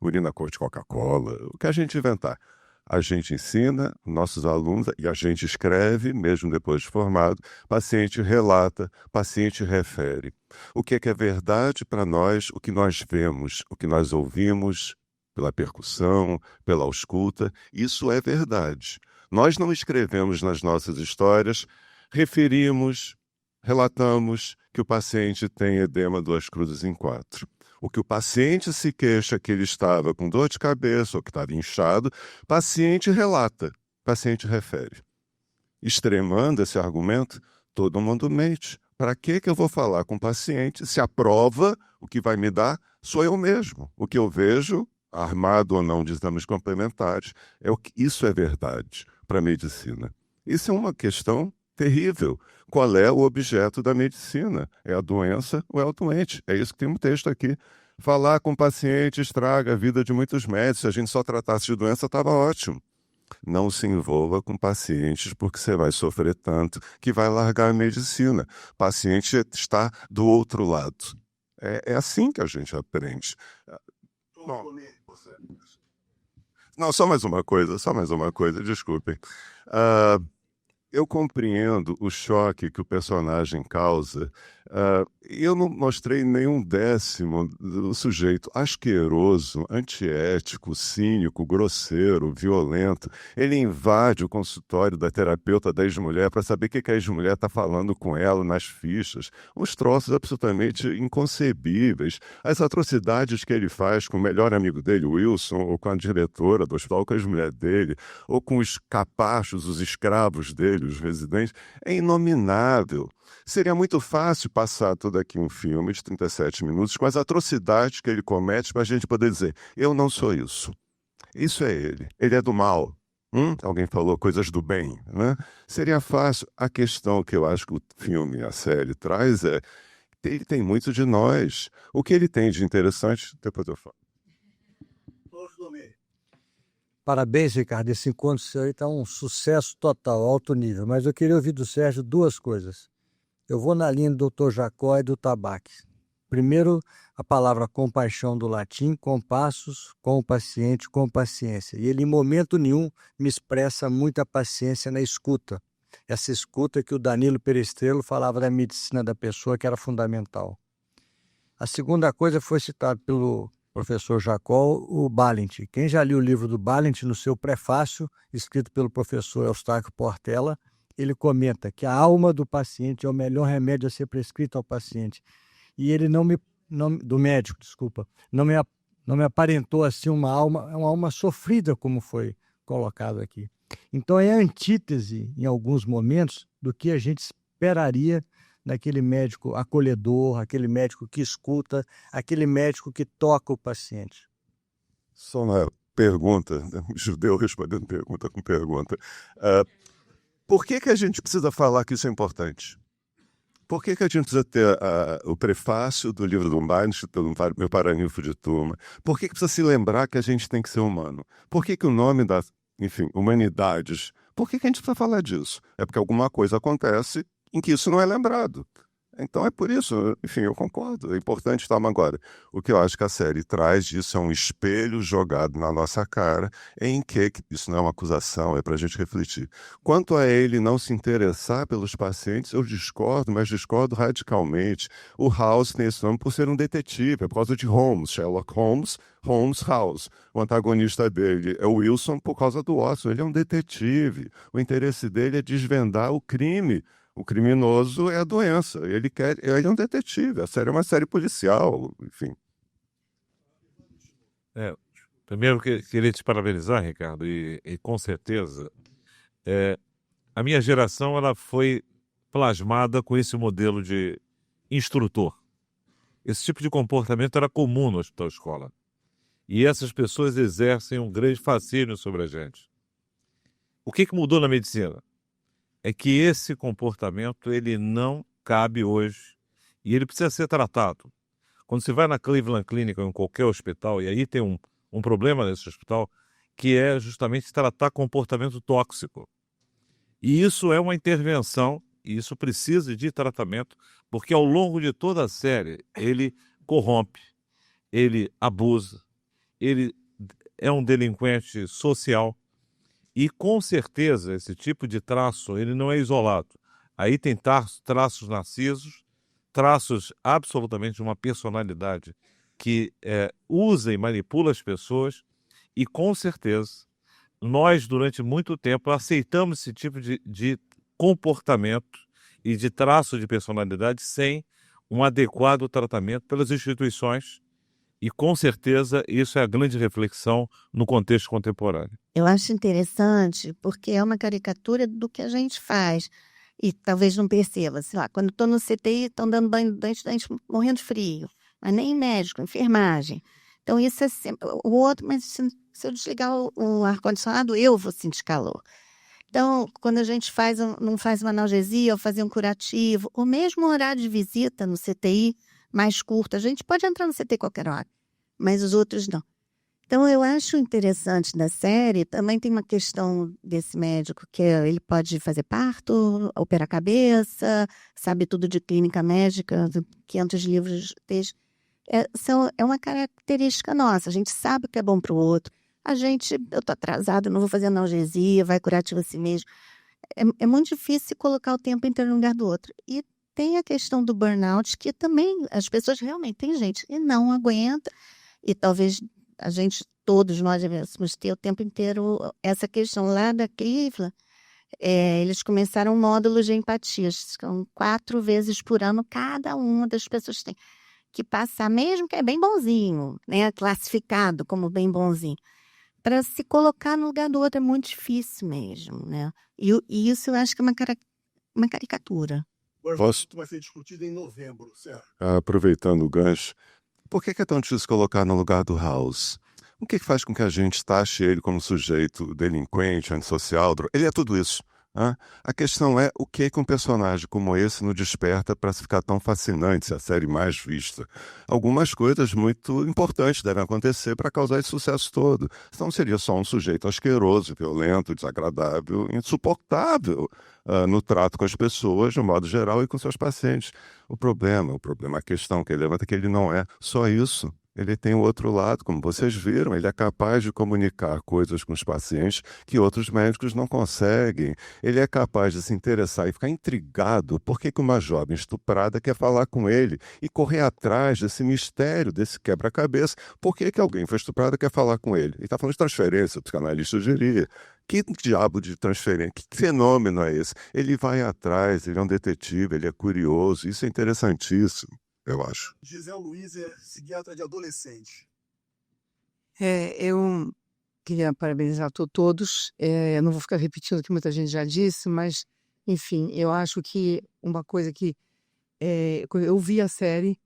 urina cor de Coca-Cola, o que a gente inventar. A gente ensina nossos alunos e a gente escreve, mesmo depois de formado, paciente relata, paciente refere. O que é verdade para nós, o que nós vemos, o que nós ouvimos pela percussão, pela ausculta, isso é verdade. Nós não escrevemos nas nossas histórias, referimos, relatamos que o paciente tem edema 2 cruzes em 4. O que o paciente se queixa que ele estava com dor de cabeça ou que estava inchado, paciente relata, paciente refere. Extremando esse argumento, todo mundo mente. Para que eu vou falar com o paciente se a prova, o que vai me dar, sou eu mesmo? O que eu vejo, armado ou não de exames complementares, isso é verdade para a medicina. Isso é uma questão terrível. Qual é o objeto da medicina? É a doença ou é o doente? É isso que tem um texto aqui. Falar com o paciente estraga a vida de muitos médicos. Se a gente só tratasse de doença, estava ótimo. Não se envolva com pacientes porque você vai sofrer tanto que vai largar a medicina. O paciente está do outro lado. É assim que a gente aprende. Não, só mais uma coisa, desculpem. Eu compreendo o choque que o personagem causa. Eu não mostrei nenhum décimo do sujeito asqueroso, antiético, cínico, grosseiro, violento. Ele invade o consultório da terapeuta da ex-mulher para saber o que a ex-mulher está falando com ela nas fichas. Uns troços absolutamente inconcebíveis. As atrocidades que ele faz com o melhor amigo dele, Wilson, ou com a diretora do hospital, com a ex-mulher dele, ou com os capachos, os escravos dele, os residentes, é inominável. Seria muito fácil passar todo aqui um filme de 37 minutos com as atrocidades que ele comete para a gente poder dizer, eu não sou isso. Isso é ele. Ele é do mal. Alguém falou coisas do bem, né? Seria fácil. A questão que eu acho que o filme, a série, traz é ele tem muito de nós. O que ele tem de interessante, depois eu falo. Parabéns, Ricardo. Esse encontro seu aí está um sucesso total, alto nível. Mas eu queria ouvir do Sérgio duas coisas. Eu vou na linha do Dr. Jacó e do Tabaque. Primeiro, a palavra compaixão do latim, compassus, com o paciente, com paciência. E ele, em momento nenhum, me expressa muita paciência na escuta. Essa escuta que o Danilo Perestrello falava da medicina da pessoa, que era fundamental. A segunda coisa foi citado pelo professor Jacó, o Balint. Quem já leu o livro do Balint, no seu prefácio, escrito pelo professor Eustáquio Portela, ele comenta que a alma do paciente é o melhor remédio a ser prescrito ao paciente. E ele não me aparentou assim uma alma sofrida, como foi colocado aqui. Então é a antítese, em alguns momentos, do que a gente esperaria daquele médico acolhedor, aquele médico que escuta, aquele médico que toca o paciente. Só uma pergunta, judeu respondendo pergunta com pergunta. Por que a gente precisa falar que isso é importante? Por que a gente precisa ter o prefácio do livro do Umberto, do Meu Paranhufo de Turma? Por que precisa se lembrar que a gente tem que ser humano? Por que o nome da, enfim, humanidades, por que a gente precisa falar disso? É porque alguma coisa acontece em que isso não é lembrado. Então é por isso, enfim, eu concordo, é importante estar agora. O que eu acho que a série traz disso é um espelho jogado na nossa cara, em que, isso não é uma acusação, é para a gente refletir. Quanto a ele não se interessar pelos pacientes, eu discordo, mas discordo radicalmente. O House tem esse nome por ser um detetive, é por causa de Holmes, Sherlock Holmes, Holmes House. O antagonista dele é o Wilson por causa do Watson, ele é um detetive. O interesse dele é desvendar o crime. O criminoso é a doença, ele é um detetive, a série é uma série policial, enfim. Primeiro, queria te parabenizar, Ricardo, e com certeza, a minha geração ela foi plasmada com esse modelo de instrutor. Esse tipo de comportamento era comum no hospital escola. E essas pessoas exercem um grande fascínio sobre a gente. O que mudou na medicina? É que esse comportamento ele não cabe hoje e ele precisa ser tratado. Quando você vai na Cleveland Clinic ou em qualquer hospital, e aí tem um problema nesse hospital, que é justamente tratar comportamento tóxico. E isso é uma intervenção, e isso precisa de tratamento, porque ao longo de toda a série ele corrompe, ele abusa, ele é um delinquente social. E, com certeza, esse tipo de traço ele não é isolado. Aí tem traços narcisos, traços absolutamente de uma personalidade que usa e manipula as pessoas. E, com certeza, nós, durante muito tempo, aceitamos esse tipo de comportamento e de traço de personalidade sem um adequado tratamento pelas instituições. E, com certeza, isso é a grande reflexão no contexto contemporâneo. Eu acho interessante porque é uma caricatura do que a gente faz. E talvez não perceba. Sei lá, quando estou no CTI, estão dando banho de dente morrendo de frio. Mas nem médico, enfermagem. Então, isso é sempre... O outro, mas se eu desligar o ar-condicionado, eu vou sentir calor. Então, quando a gente não faz uma analgesia ou fazer um curativo, ou mesmo um horário de visita no CTI, mais curto. A gente pode entrar no CT qualquer hora, mas os outros não. Então, eu acho interessante da série, também tem uma questão desse médico, que ele pode fazer parto, operar a cabeça, sabe tudo de clínica médica, 500 livros. É uma característica nossa, a gente sabe o que é bom para o outro. Eu estou atrasado, não vou fazer analgesia, vai curativo assim mesmo. É muito difícil colocar o tempo inteiro no lugar do outro. E tem a questão do burnout, que também as pessoas realmente, tem gente que não aguenta, e talvez todos nós devêssemos ter o tempo inteiro essa questão lá da Cleveland. Eles começaram módulos de empatia, são 4 vezes por ano, cada uma das pessoas tem que passar, mesmo que é bem bonzinho, né, classificado como bem bonzinho, para se colocar no lugar do outro é muito difícil mesmo, né? E isso eu acho que é uma caricatura. Vai ser discutido em novembro, certo? Aproveitando o gancho, por que é tão difícil colocar no lugar do House? O que faz com que a gente taxe ele como sujeito delinquente, antissocial? Ele é tudo isso. A questão é o que um personagem como esse nos desperta para ficar tão fascinante, se a série mais vista. Algumas coisas muito importantes devem acontecer para causar esse sucesso todo. Senão seria só um sujeito asqueroso, violento, desagradável, insuportável no trato com as pessoas, de um modo geral, e com seus pacientes. A questão que ele levanta é que ele não é só isso. Ele tem o outro lado, como vocês viram, ele é capaz de comunicar coisas com os pacientes que outros médicos não conseguem. Ele é capaz de se interessar e ficar intrigado por que uma jovem estuprada quer falar com ele e correr atrás desse mistério, desse quebra-cabeça. Por que alguém foi estuprado e quer falar com ele? Ele está falando de transferência, o psicanalista diria. Que diabo de transferência? Que fenômeno é esse? Ele vai atrás, ele é um detetive, ele é curioso, isso é interessantíssimo. Eu acho. Gisele Luiz é psiquiatra de adolescente. queria parabenizar todos. Não vou ficar repetindo o que muita gente já disse, mas, enfim, eu acho que uma coisa que eu vi a série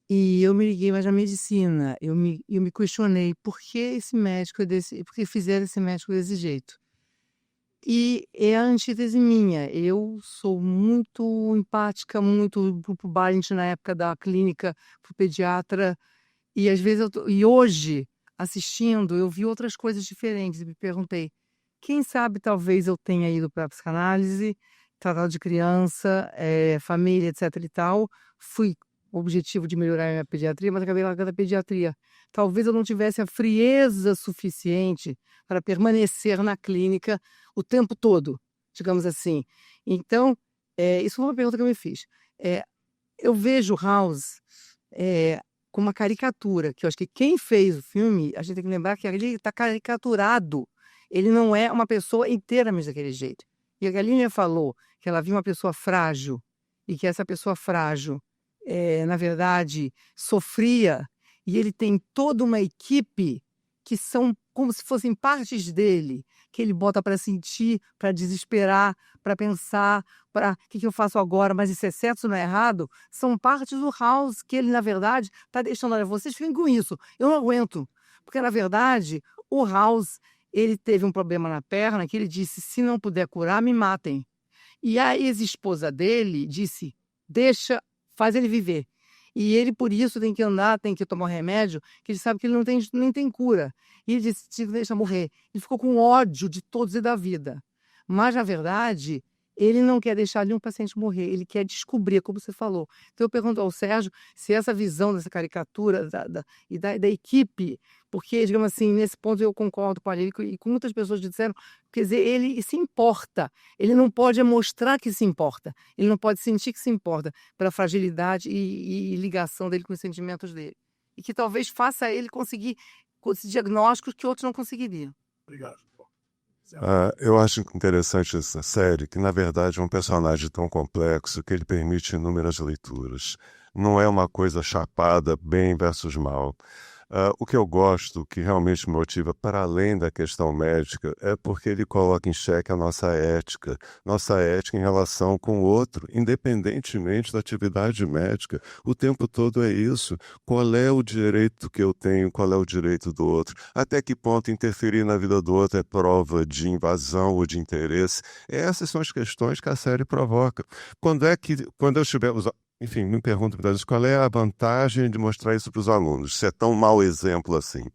e eu me liguei mais à medicina. Eu me questionei por que esse médico por que fizeram esse médico desse jeito. E é a antítese minha. Eu sou muito empática, muito pro Barent na época da clínica, pro pediatra. E às vezes e hoje, assistindo, eu vi outras coisas diferentes e me perguntei, quem sabe talvez eu tenha ido para a psicanálise, tratado de criança, família, etc e tal. Fui com o objetivo de melhorar a minha pediatria, mas acabei largando a pediatria. Talvez eu não tivesse a frieza suficiente para permanecer na clínica o tempo todo, digamos assim. Então, isso foi uma pergunta que eu me fiz. Eu vejo House com uma caricatura, que eu acho que quem fez o filme, a gente tem que lembrar que ele está caricaturado. Ele não é uma pessoa inteiramente daquele jeito. E a Galinha falou que ela viu uma pessoa frágil e que essa pessoa frágil, na verdade, sofria, e ele tem toda uma equipe que são como se fossem partes dele, que ele bota para sentir, para desesperar, para pensar, para o que eu faço agora, mas isso é certo, isso não é errado, são partes do House que ele, na verdade, está deixando, olha, vocês fiquem com isso, eu não aguento, porque, na verdade, o House, ele teve um problema na perna, que ele disse, se não puder curar, me matem. E a ex-esposa dele disse, faz ele viver. E ele, por isso, tem que andar, tem que tomar remédio, que ele sabe que ele nem tem cura. E ele disse, deixa morrer. Ele ficou com ódio de todos e da vida. Mas, na verdade, ele não quer deixar nenhum paciente morrer, ele quer descobrir, como você falou. Então, eu pergunto ao Sérgio se essa visão dessa caricatura da equipe, porque, digamos assim, nesse ponto eu concordo com ele e com muitas pessoas disseram, quer dizer, ele se importa, ele não pode mostrar que se importa, ele não pode sentir que se importa pela fragilidade e ligação dele com os sentimentos dele. E que talvez faça ele conseguir esses diagnósticos que outros não conseguiriam. Obrigado. Eu acho interessante essa série, que na verdade é um personagem tão complexo que ele permite inúmeras leituras. Não é uma coisa chapada, bem versus mal. O que eu gosto, o que realmente me motiva, para além da questão médica, é porque ele coloca em xeque a nossa ética em relação com o outro, independentemente da atividade médica. O tempo todo é isso. Qual é o direito que eu tenho, qual é o direito do outro? Até que ponto interferir na vida do outro é prova de invasão ou de interesse? Essas são as questões que a série provoca. Quando eu estiver... Enfim, me pergunto muitas vezes qual é a vantagem de mostrar isso para os alunos, se é tão mau exemplo assim.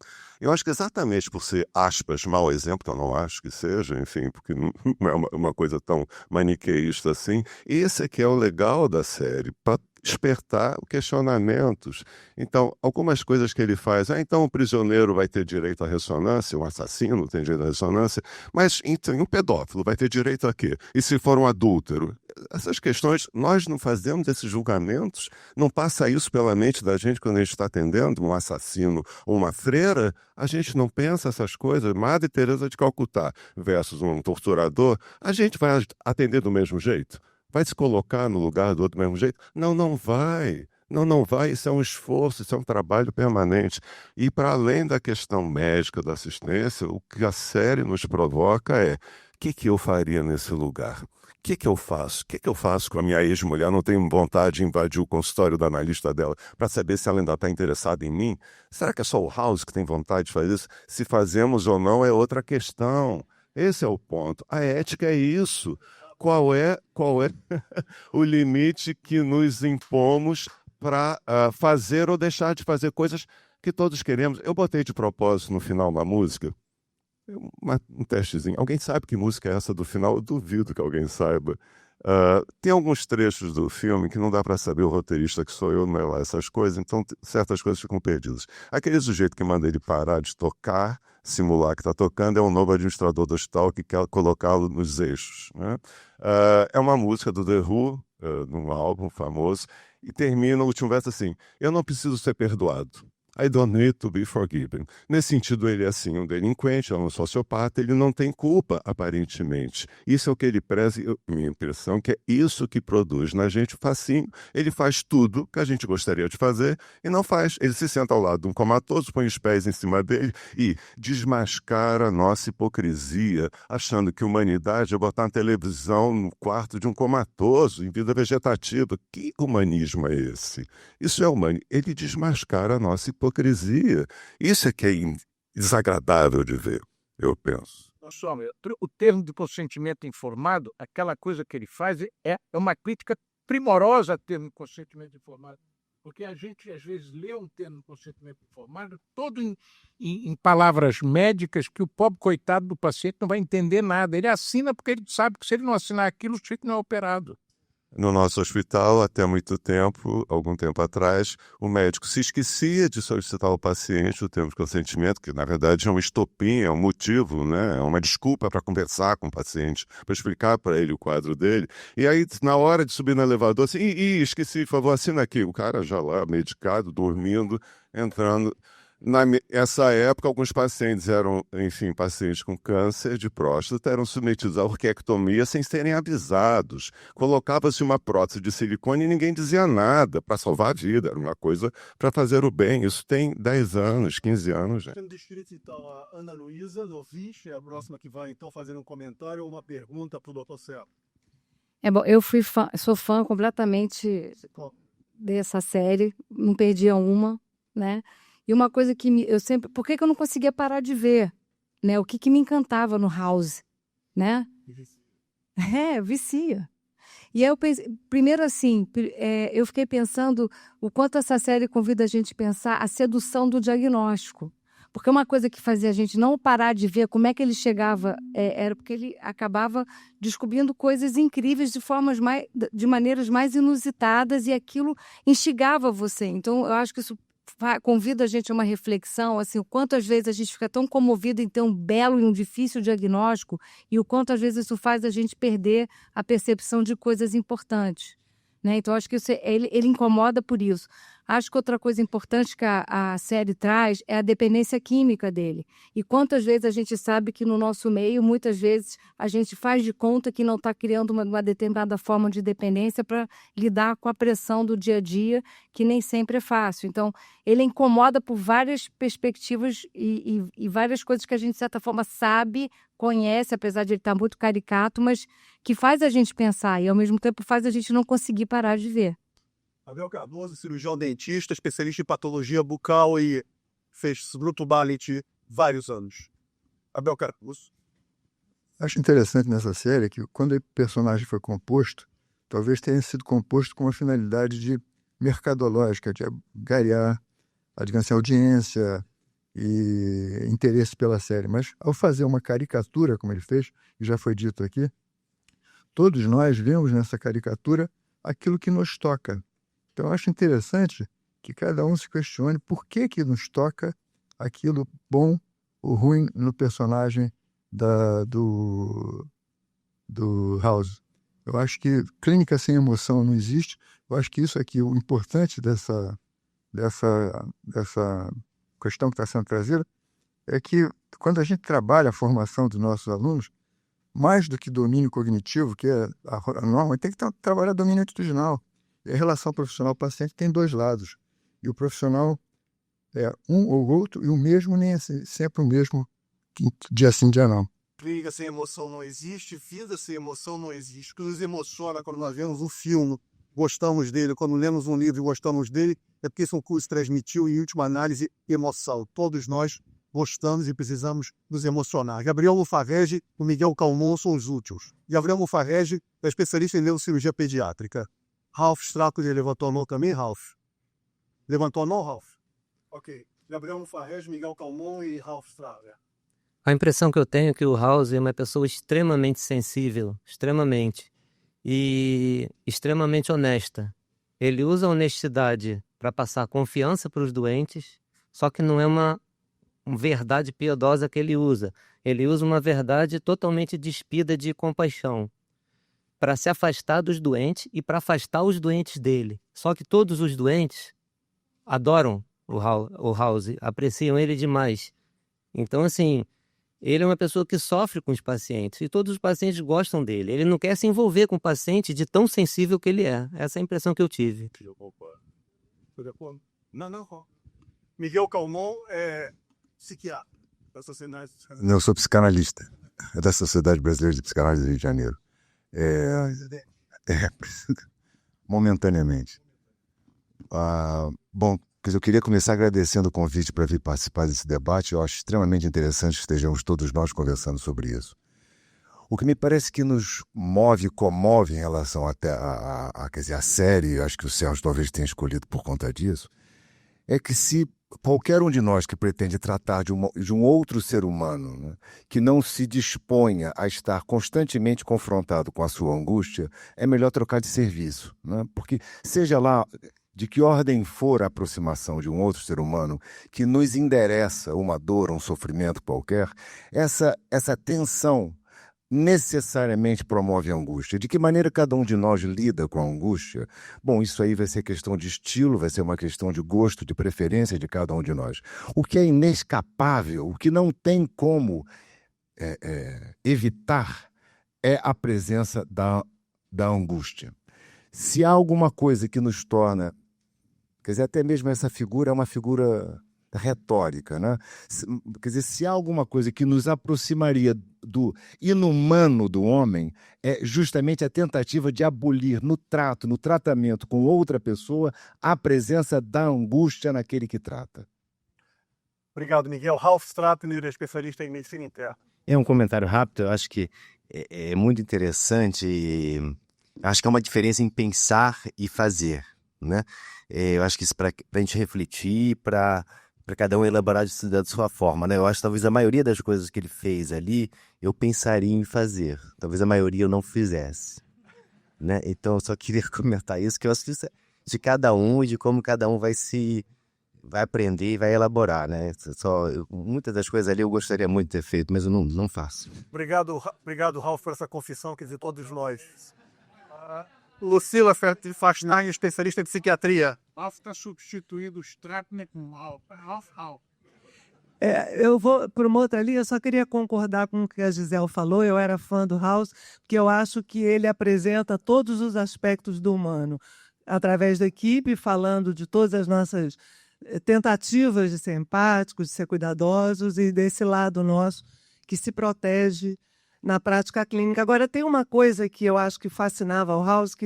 Eu acho que exatamente por ser, aspas, mau exemplo, que eu não acho que seja, enfim, porque não é uma coisa tão maniqueísta assim, esse é que é o legal da série, para despertar questionamentos. Então, algumas coisas que ele faz, então o prisioneiro vai ter direito à ressonância, um assassino tem direito à ressonância, mas então, um pedófilo vai ter direito a quê? E se for um adúltero? Essas questões, nós não fazemos esses julgamentos, não passa isso pela mente da gente quando a gente está atendendo um assassino ou uma freira, a gente não pensa essas coisas. Madre Teresa de Calcutá versus um torturador, a gente vai atender do mesmo jeito? Vai se colocar no lugar do outro do mesmo jeito? Não vai. Não vai, isso é um esforço, isso é um trabalho permanente. E para além da questão médica, da assistência, o que a série nos provoca é, o que eu faria nesse lugar? O que eu faço? O que eu faço com a minha ex-mulher? Não tenho vontade de invadir o consultório da analista dela para saber se ela ainda está interessada em mim? Será que é só o House que tem vontade de fazer isso? Se fazemos ou não é outra questão. Esse é o ponto. A ética é isso. Qual é o limite que nos impomos para fazer ou deixar de fazer coisas que todos queremos? Eu botei de propósito no final uma música, um testezinho. Alguém sabe que música é essa do final? Eu duvido que alguém saiba. Tem alguns trechos do filme que não dá para saber, o roteirista que sou eu, não é lá essas coisas, então certas coisas ficam perdidas. Aquele sujeito que manda ele parar de tocar, simular que está tocando, é um novo administrador do hospital que quer colocá-lo nos eixos, né? É uma música do The Who, num álbum famoso, e termina o último verso assim: eu não preciso ser perdoado, I don't need to be forgiven. Nesse sentido, ele é assim um delinquente, é um sociopata, ele não tem culpa, aparentemente. Isso é o que ele preza, minha impressão é que é isso que produz na gente o fascínio. Ele faz tudo que a gente gostaria de fazer e não faz. Ele se senta ao lado de um comatoso, põe os pés em cima dele e desmascara a nossa hipocrisia, achando que humanidade é botar uma televisão no quarto de um comatoso em vida vegetativa. Que humanismo é esse? Isso é humano. Ele desmascara a nossa hipocrisia. Isso é que é desagradável de ver, eu penso. O termo de consentimento informado, aquela coisa que ele faz, é uma crítica primorosa ao termo de consentimento informado. Porque a gente, às vezes, lê um termo de consentimento informado todo em palavras médicas que o pobre coitado do paciente não vai entender nada. Ele assina porque ele sabe que se ele não assinar aquilo, o sujeito não é operado. No nosso hospital, até muito tempo, algum tempo atrás, o médico se esquecia de solicitar ao paciente o termo de consentimento, que na verdade é um estopim, é um motivo, né? É uma desculpa para conversar com o paciente, para explicar para ele o quadro dele. E aí, na hora de subir no elevador, assim, esqueci, por favor, assina aqui. O cara já lá, medicado, dormindo, entrando. Nessa época, alguns pacientes eram, enfim, pacientes com câncer de próstata, eram submetidos à orquiectomia sem serem avisados. Colocava-se uma prótese de silicone e ninguém dizia nada para salvar a vida. Era uma coisa para fazer o bem. Isso tem 10 anos, 15 anos. Gente. Distrito, então, a Ana Luísa Lovich é a próxima que vai, então, fazer um comentário ou uma pergunta para o Dr. Cello. Bom, sou fã completamente dessa série, não perdia uma, né? E uma coisa que eu sempre... Por que eu não conseguia parar de ver? Né? O que me encantava no House, né? Vicia. E aí eu pensei... Primeiro, assim, eu fiquei pensando o quanto essa série convida a gente a pensar a sedução do diagnóstico. Porque uma coisa que fazia a gente não parar de ver como é que ele chegava... era porque ele acabava descobrindo coisas incríveis de maneiras mais inusitadas e aquilo instigava você. Então, eu acho que isso convida a gente a uma reflexão, assim, o quanto às vezes a gente fica tão comovido em ter um belo e um difícil diagnóstico e o quanto às vezes isso faz a gente perder a percepção de coisas importantes, né? Então, acho que ele incomoda por isso. Acho que outra coisa importante que a série traz é a dependência química dele. E quantas vezes a gente sabe que no nosso meio, muitas vezes, a gente faz de conta que não está criando uma determinada forma de dependência para lidar com a pressão do dia a dia, que nem sempre é fácil. Então, ele incomoda por várias perspectivas e várias coisas que a gente, de certa forma, sabe, conhece, apesar de ele estar muito caricato, mas que faz a gente pensar e, ao mesmo tempo, faz a gente não conseguir parar de ver. Abel Cardoso, cirurgião dentista, especialista em patologia bucal e fez brutubality vários anos. Abel Cardoso. Acho interessante nessa série que quando o personagem foi composto, talvez tenha sido composto com uma finalidade de mercadológica, de ganhar, digamos, audiência e interesse pela série. Mas ao fazer uma caricatura, como ele fez, e já foi dito aqui, todos nós vemos nessa caricatura aquilo que nos toca. Então, eu acho interessante que cada um se questione por que nos toca aquilo bom ou ruim no personagem do House. Eu acho que clínica sem emoção não existe. Eu acho que isso aqui, o importante dessa questão que está sendo trazida, é que quando a gente trabalha a formação dos nossos alunos, mais do que domínio cognitivo, que é a norma, tem que trabalhar domínio atitudinal. E a relação profissional-paciente tem dois lados. E o profissional é um ou outro, e o mesmo nem é sempre o mesmo, dia sim, dia não. Clínica sem emoção não existe, vida sem emoção não existe. O que nos emociona quando nós vemos um filme, gostamos dele, quando lemos um livro e gostamos dele, é porque esse curso transmitiu, em última análise, emoção. Todos nós gostamos e precisamos nos emocionar. Gabriel Mufarrege e o Miguel Calmon são os últimos. Gabriel Mufarrege é especialista em neurocirurgia pediátrica. Ralph Strackley levantou a mão também, Ralph? Levantou a mão, Ralph? Ok. Gabriel Mufarrege, Miguel Calmon e Ralph Strackley. A impressão que eu tenho é que o House é uma pessoa extremamente sensível, extremamente, e extremamente honesta. Ele usa a honestidade para passar confiança para os doentes, só que não é uma verdade piedosa que ele usa. Ele usa uma verdade totalmente despida de compaixão, para se afastar dos doentes e para afastar os doentes dele. Só que todos os doentes adoram o House, apreciam ele demais. Então, assim, ele é uma pessoa que sofre com os pacientes e todos os pacientes gostam dele. Ele não quer se envolver com o paciente de tão sensível que ele é. Essa é a impressão que eu tive. Eu concordo. Estou de acordo? Não. Miguel Calmon é psiquiatra da Sociedade... Eu sou psicanalista, é da Sociedade Brasileira de Psicanálise do Rio de Janeiro. Momentaneamente. Bom, eu queria começar agradecendo o convite para vir participar desse debate. Eu acho extremamente interessante que estejamos todos nós conversando sobre isso. O que me parece que nos move e comove em relação até quer dizer, a série, acho que o Sérgio talvez tenha escolhido por conta disso, é que se qualquer um de nós que pretende tratar de um outro ser humano, né, que não se disponha a estar constantemente confrontado com a sua angústia, é melhor trocar de serviço, né? Porque seja lá de que ordem for a aproximação de um outro ser humano que nos endereça uma dor, um sofrimento qualquer, essa tensão necessariamente promove a angústia. De que maneira cada um de nós lida com a angústia? Bom, isso aí vai ser questão de estilo, vai ser uma questão de gosto, de preferência de cada um de nós. O que é inescapável, o que não tem como evitar é a presença da angústia. Se há alguma coisa que nos torna... Quer dizer, até mesmo essa figura é uma figura retórica, né? Quer dizer, se há alguma coisa que nos aproximaria do inumano do homem, é justamente a tentativa de abolir no tratamento com outra pessoa, a presença da angústia naquele que trata. Obrigado, Miguel. Ralph Stratner, especialista em medicina interna. É um comentário rápido, eu acho que é muito interessante e acho que é uma diferença em pensar e fazer, né? Eu acho que isso para a gente refletir, para cada um elaborar isso da sua forma, né? Eu acho que talvez a maioria das coisas que ele fez ali, eu pensaria em fazer. Talvez a maioria eu não fizesse, né? Então eu só queria comentar isso, que eu acho que isso é de cada um e de como cada um vai aprender e vai elaborar, né? Muitas das coisas ali eu gostaria muito de ter feito, mas eu não faço. Obrigado, Ralph, por essa confissão, quer dizer, todos nós. Lucila Faxnay, especialista em psiquiatria. Ralph está substituindo o Stratner com Ralph. Ralph. Eu vou por uma outra linha, eu só queria concordar com o que a Gisele falou. Eu era fã do House, porque eu acho que ele apresenta todos os aspectos do humano, através da equipe, falando de todas as nossas tentativas de ser empáticos, de ser cuidadosos, e desse lado nosso que se protege na prática clínica. Agora, tem uma coisa que eu acho que fascinava o House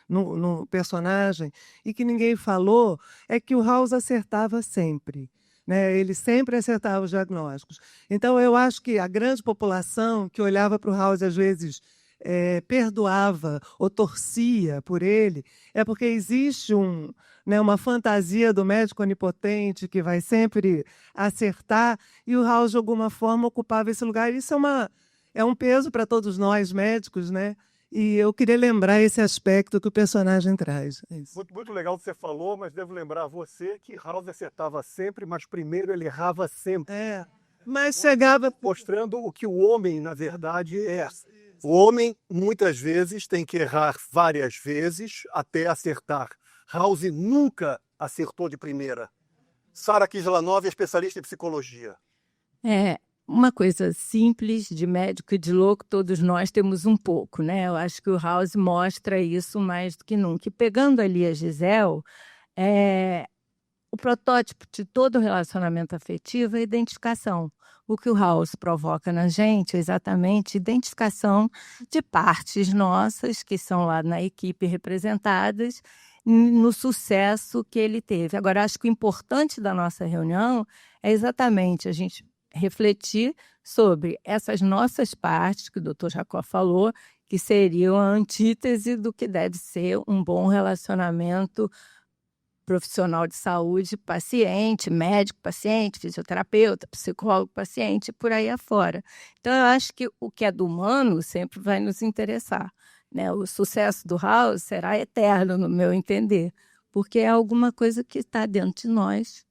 no personagem e que ninguém falou, é que o House acertava sempre, né? Ele sempre acertava os diagnósticos. Então, eu acho que a grande população que olhava para o House, às vezes, perdoava ou torcia por ele, é porque existe uma fantasia do médico onipotente que vai sempre acertar, e o House, de alguma forma, ocupava esse lugar. Isso é um peso para todos nós médicos, né? E eu queria lembrar esse aspecto que o personagem traz. É isso. Muito legal o que você falou, mas devo lembrar a você que House acertava sempre, mas primeiro ele errava sempre. Mas chegava... Mostrando o que o homem, na verdade, é. O homem, muitas vezes, tem que errar várias vezes até acertar. House nunca acertou de primeira. Sara Kislanov, especialista em psicologia. Uma coisa simples, de médico e de louco, todos nós temos um pouco, né? Eu acho que o House mostra isso mais do que nunca. E pegando ali a Gisele, o protótipo de todo relacionamento afetivo é a identificação. O que o House provoca na gente é exatamente identificação de partes nossas, que são lá na equipe representadas, no sucesso que ele teve. Agora, acho que o importante da nossa reunião é exatamente a gente refletir sobre essas nossas partes, que o Dr. Jacó falou, que seriam a antítese do que deve ser um bom relacionamento profissional de saúde, paciente, médico, paciente, fisioterapeuta, psicólogo, paciente, por aí afora. Então, eu acho que o que é do humano sempre vai nos interessar, né? O sucesso do House será eterno, no meu entender, porque é alguma coisa que está dentro de nós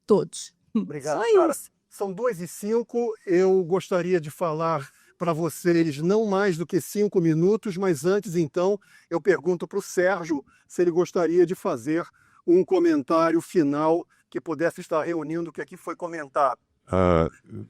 todos. Obrigado, Só Sara. isso. São 2h05, eu gostaria de falar para vocês não mais do que 5 minutos, mas antes, então, eu pergunto para o Sérgio se ele gostaria de fazer um comentário final que pudesse estar reunindo o que aqui foi comentado.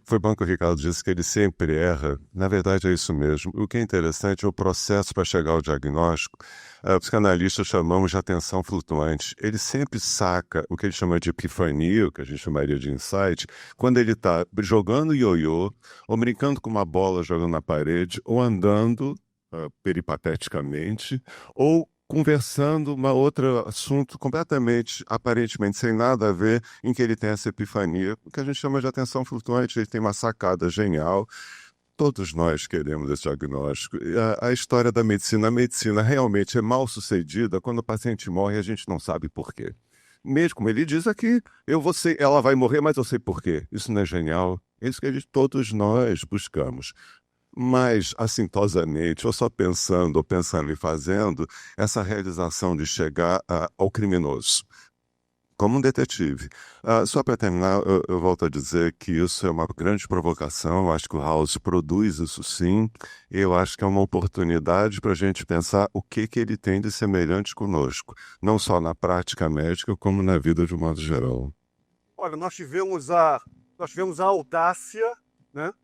Foi bom que o Ricardo disse que ele sempre erra. Na verdade, é isso mesmo. O que é interessante é o processo para chegar ao diagnóstico. Os psicanalistas chamamos de atenção flutuante. Ele sempre saca o que ele chama de epifania, o que a gente chamaria de insight, quando ele está jogando ioiô, ou brincando com uma bola jogando na parede, ou andando peripateticamente, ou conversando um outro assunto completamente, aparentemente sem nada a ver, em que ele tem essa epifania, o que a gente chama de atenção flutuante. Ele tem uma sacada genial. Todos nós queremos esse diagnóstico. A história da medicina, a medicina realmente é mal sucedida quando o paciente morre e a gente não sabe por quê. Mesmo como ele diz aqui, ela vai morrer, mas eu sei por quê. Isso não é genial? É isso que todos nós buscamos. Mas, assintosamente, ou só pensando e fazendo, essa realização de chegar ao criminoso, como um detetive. Só para terminar, eu volto a dizer que isso é uma grande provocação. Eu acho que o House produz isso sim. Eu acho que é uma oportunidade para a gente pensar o que ele tem de semelhante conosco, não só na prática médica, como na vida de um modo geral. Olha, nós tivemos a audácia, né?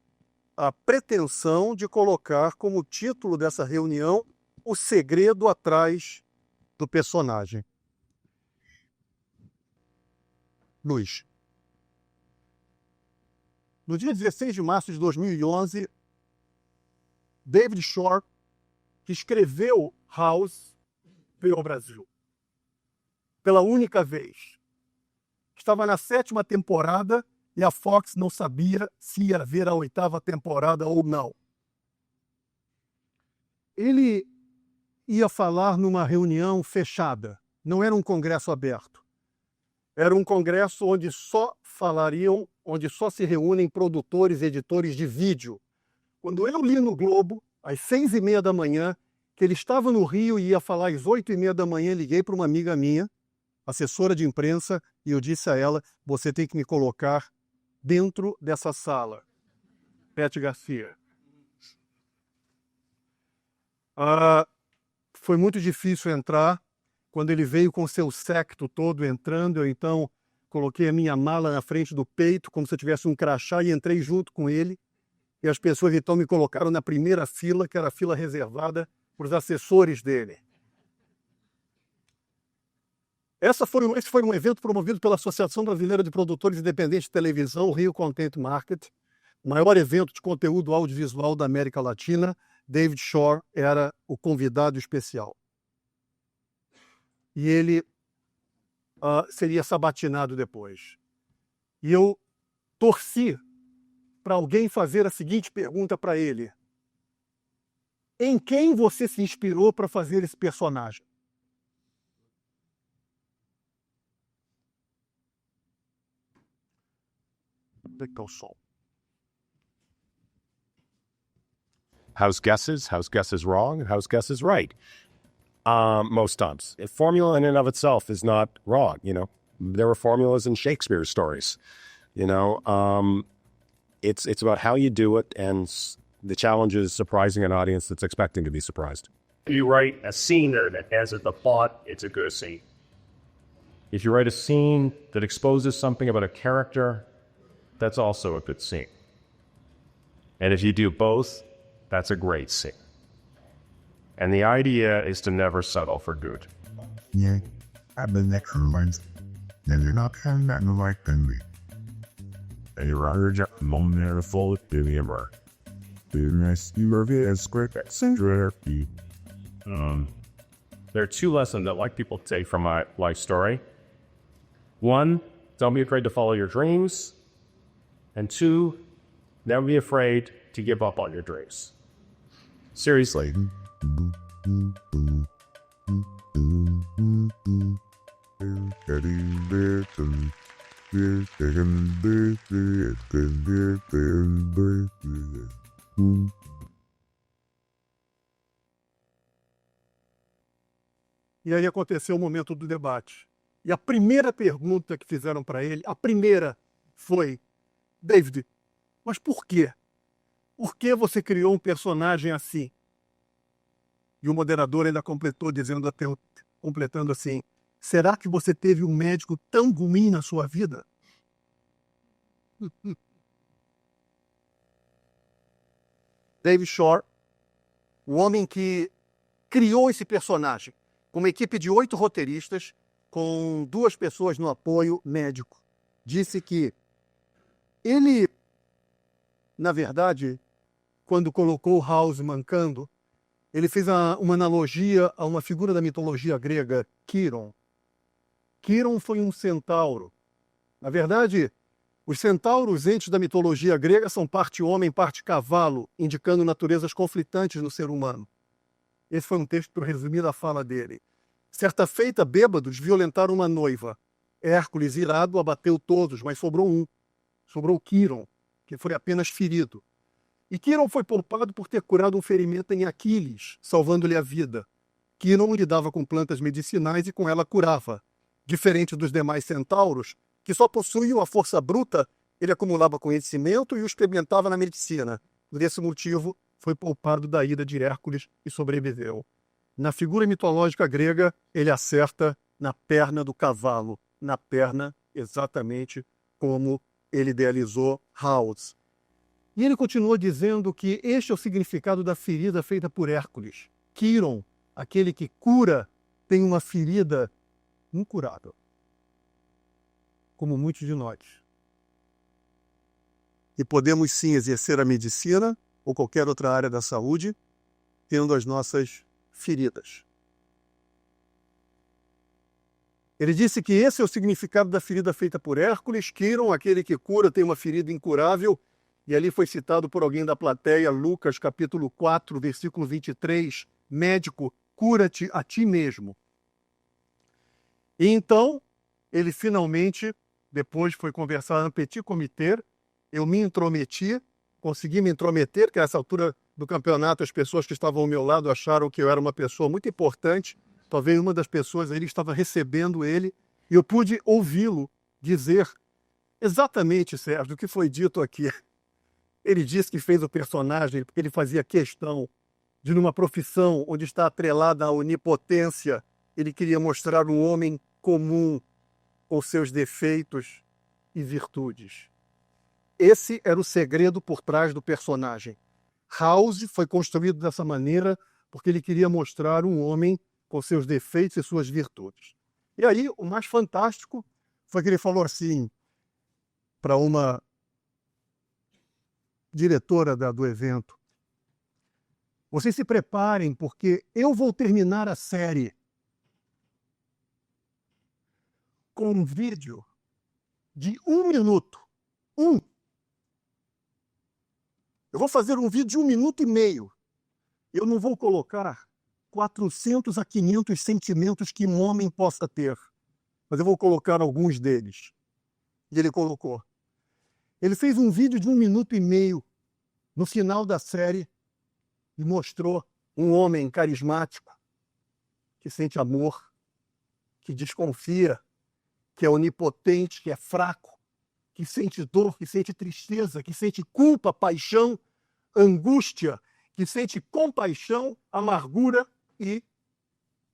A pretensão de colocar como título dessa reunião o segredo atrás do personagem. Luiz. No dia 16 de março de 2011, David Shore, que escreveu House, veio ao Brasil. Pela única vez. Estava na 7ª temporada e a Fox não sabia se ia ver a 8ª temporada ou não. Ele ia falar numa reunião fechada, não era um congresso aberto. Era um congresso onde só se reúnem produtores e editores de vídeo. Quando eu li no Globo, às 6h30 da manhã, que ele estava no Rio e ia falar às 8h30 da manhã, liguei para uma amiga minha, assessora de imprensa, e eu disse a ela: você tem que me colocar dentro dessa sala. Pete Garcia. Foi muito difícil entrar. Quando ele veio com seu séquito todo entrando, eu então coloquei a minha mala na frente do peito, como se eu tivesse um crachá, e entrei junto com ele. E as pessoas então me colocaram na primeira fila, que era a fila reservada para os assessores dele. Esse foi um evento promovido pela Associação Brasileira de Produtores Independentes de Televisão, Rio Content Market, o maior evento de conteúdo audiovisual da América Latina. David Shore era o convidado especial. E ele seria sabatinado depois. E eu torci para alguém fazer a seguinte pergunta para ele: em quem você se inspirou para fazer esse personagem? House guesses wrong, house guesses right. Most times. Formula in and of itself is not wrong, you know. There were formulas in Shakespeare's stories, you know. It's about how you do it, and the challenge is surprising an audience that's expecting to be surprised. If you write a scene there that has a plot, it's a good scene. If you write a scene that exposes something about a character, that's also a good scene. And if you do both, that's a great scene. And the idea is to never settle for good. Yeah, I've been next ones. And you're not coming back to like me. And you're rather just long there full of Billiamer. Business, you are very script eccentric. There are two lessons I'd like people to take from my life story. One, don't be afraid to follow your dreams. And two, never be afraid to give up on your dreams. Seriously. E aí aconteceu o momento do debate. E a primeira pergunta que fizeram para ele, a primeira foi: David, mas por quê? Por que você criou um personagem assim? E o moderador ainda completou, completando assim: Será que você teve um médico tão ruim na sua vida? David Shore, o homem que criou esse personagem, com uma equipe de 8 roteiristas, com 2 pessoas no apoio médico, disse que ele, na verdade, quando colocou House mancando, ele fez uma analogia a uma figura da mitologia grega, Quiron. Quiron foi um centauro. Na verdade, os centauros, entes da mitologia grega, são parte homem, parte cavalo, indicando naturezas conflitantes no ser humano. Esse foi um texto para resumir a fala dele. Certa feita, bêbados violentaram uma noiva. Hércules, irado, abateu todos, mas sobrou um. Sobrou Quiron, que foi apenas ferido. E Quiron foi poupado por ter curado um ferimento em Aquiles, salvando-lhe a vida. Quiron lidava com plantas medicinais e com ela curava. Diferente dos demais centauros, que só possuíam a força bruta, ele acumulava conhecimento e o experimentava na medicina. Por esse motivo, foi poupado da ida de Hércules e sobreviveu. Na figura mitológica grega, ele acerta na perna do cavalo, na perna exatamente como ele idealizou House. E ele continua dizendo que este é o significado da ferida feita por Hércules. Quiron, aquele que cura, tem uma ferida incurável, como muitos de nós. E podemos sim exercer a medicina ou qualquer outra área da saúde, tendo as nossas feridas. Ele disse que esse é o significado da ferida feita por Hércules. Quiron, aquele que cura, tem uma ferida incurável. E ali foi citado por alguém da plateia, Lucas, capítulo 4, versículo 23. Médico, cura-te a ti mesmo. E então, ele finalmente, depois foi conversar no petit comité, eu me intrometi, consegui me intrometer, que a essa altura do campeonato as pessoas que estavam ao meu lado acharam que eu era uma pessoa muito importante. Talvez uma das pessoas ali estava recebendo ele, e eu pude ouvi-lo dizer exatamente, Sérgio, o que foi dito aqui. Ele disse que fez o personagem porque ele fazia questão de, numa profissão onde está atrelada a onipotência, ele queria mostrar um homem comum com seus defeitos e virtudes. Esse era o segredo por trás do personagem. House foi construído dessa maneira porque ele queria mostrar um homem com seus defeitos e suas virtudes. E aí, o mais fantástico foi que ele falou assim para uma diretora do evento: vocês se preparem, porque eu vou terminar a série com um vídeo de 1 minuto. Eu vou fazer um vídeo de 1 minuto e meio. Eu não vou colocar 400 a 500 sentimentos que um homem possa ter, mas eu vou colocar alguns deles. E ele colocou. Ele fez um vídeo de 1 minuto e meio no final da série e mostrou um homem carismático que sente amor, que desconfia, que é onipotente, que é fraco, que sente dor, que sente tristeza, que sente culpa, paixão, angústia, que sente compaixão, amargura e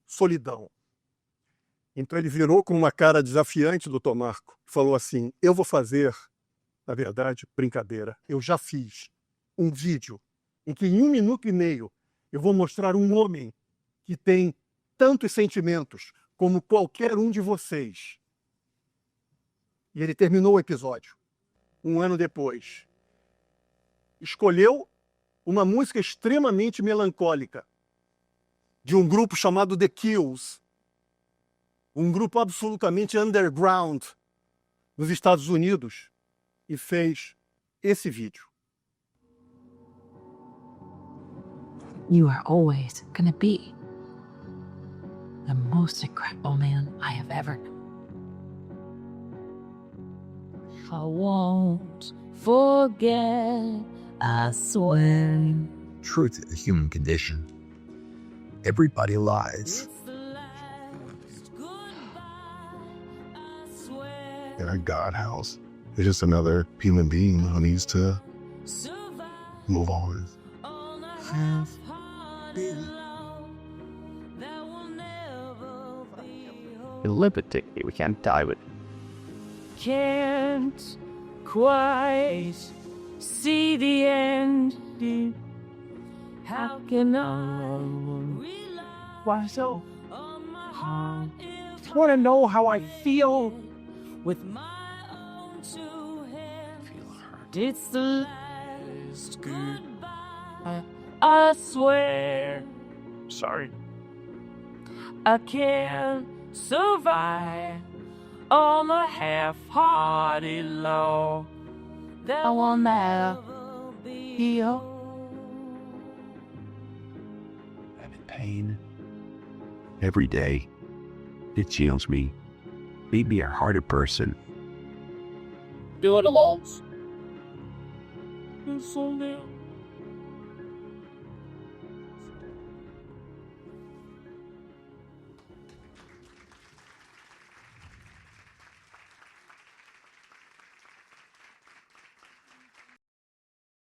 solidão. Então ele virou com uma cara desafiante, doutor Marco, e falou assim: eu vou fazer, na verdade, brincadeira, eu já fiz um vídeo em que em 1 minuto e meio eu vou mostrar um homem que tem tantos sentimentos como qualquer um de vocês. E ele terminou o episódio, 1 ano depois. Escolheu uma música extremamente melancólica de um grupo chamado The Kills, um grupo absolutamente underground nos Estados Unidos, e fez esse vídeo. You are always gonna be the most incredible man I have ever known. I won't forget, I swear. Truth is a human condition. Everybody lies. In a God house, it's just another human being who needs to move on. We'll live with it. We can't die with it. Can't quite see the end. How can I? Why so? Want to know how I feel? With my own two hands, it's the last goodbye. I swear, Sorry. I can't survive on a half-hearted love. That will never be yours. I'm in pain. Every day, it chills me. Made me a harder person. Do it alone. It's so new.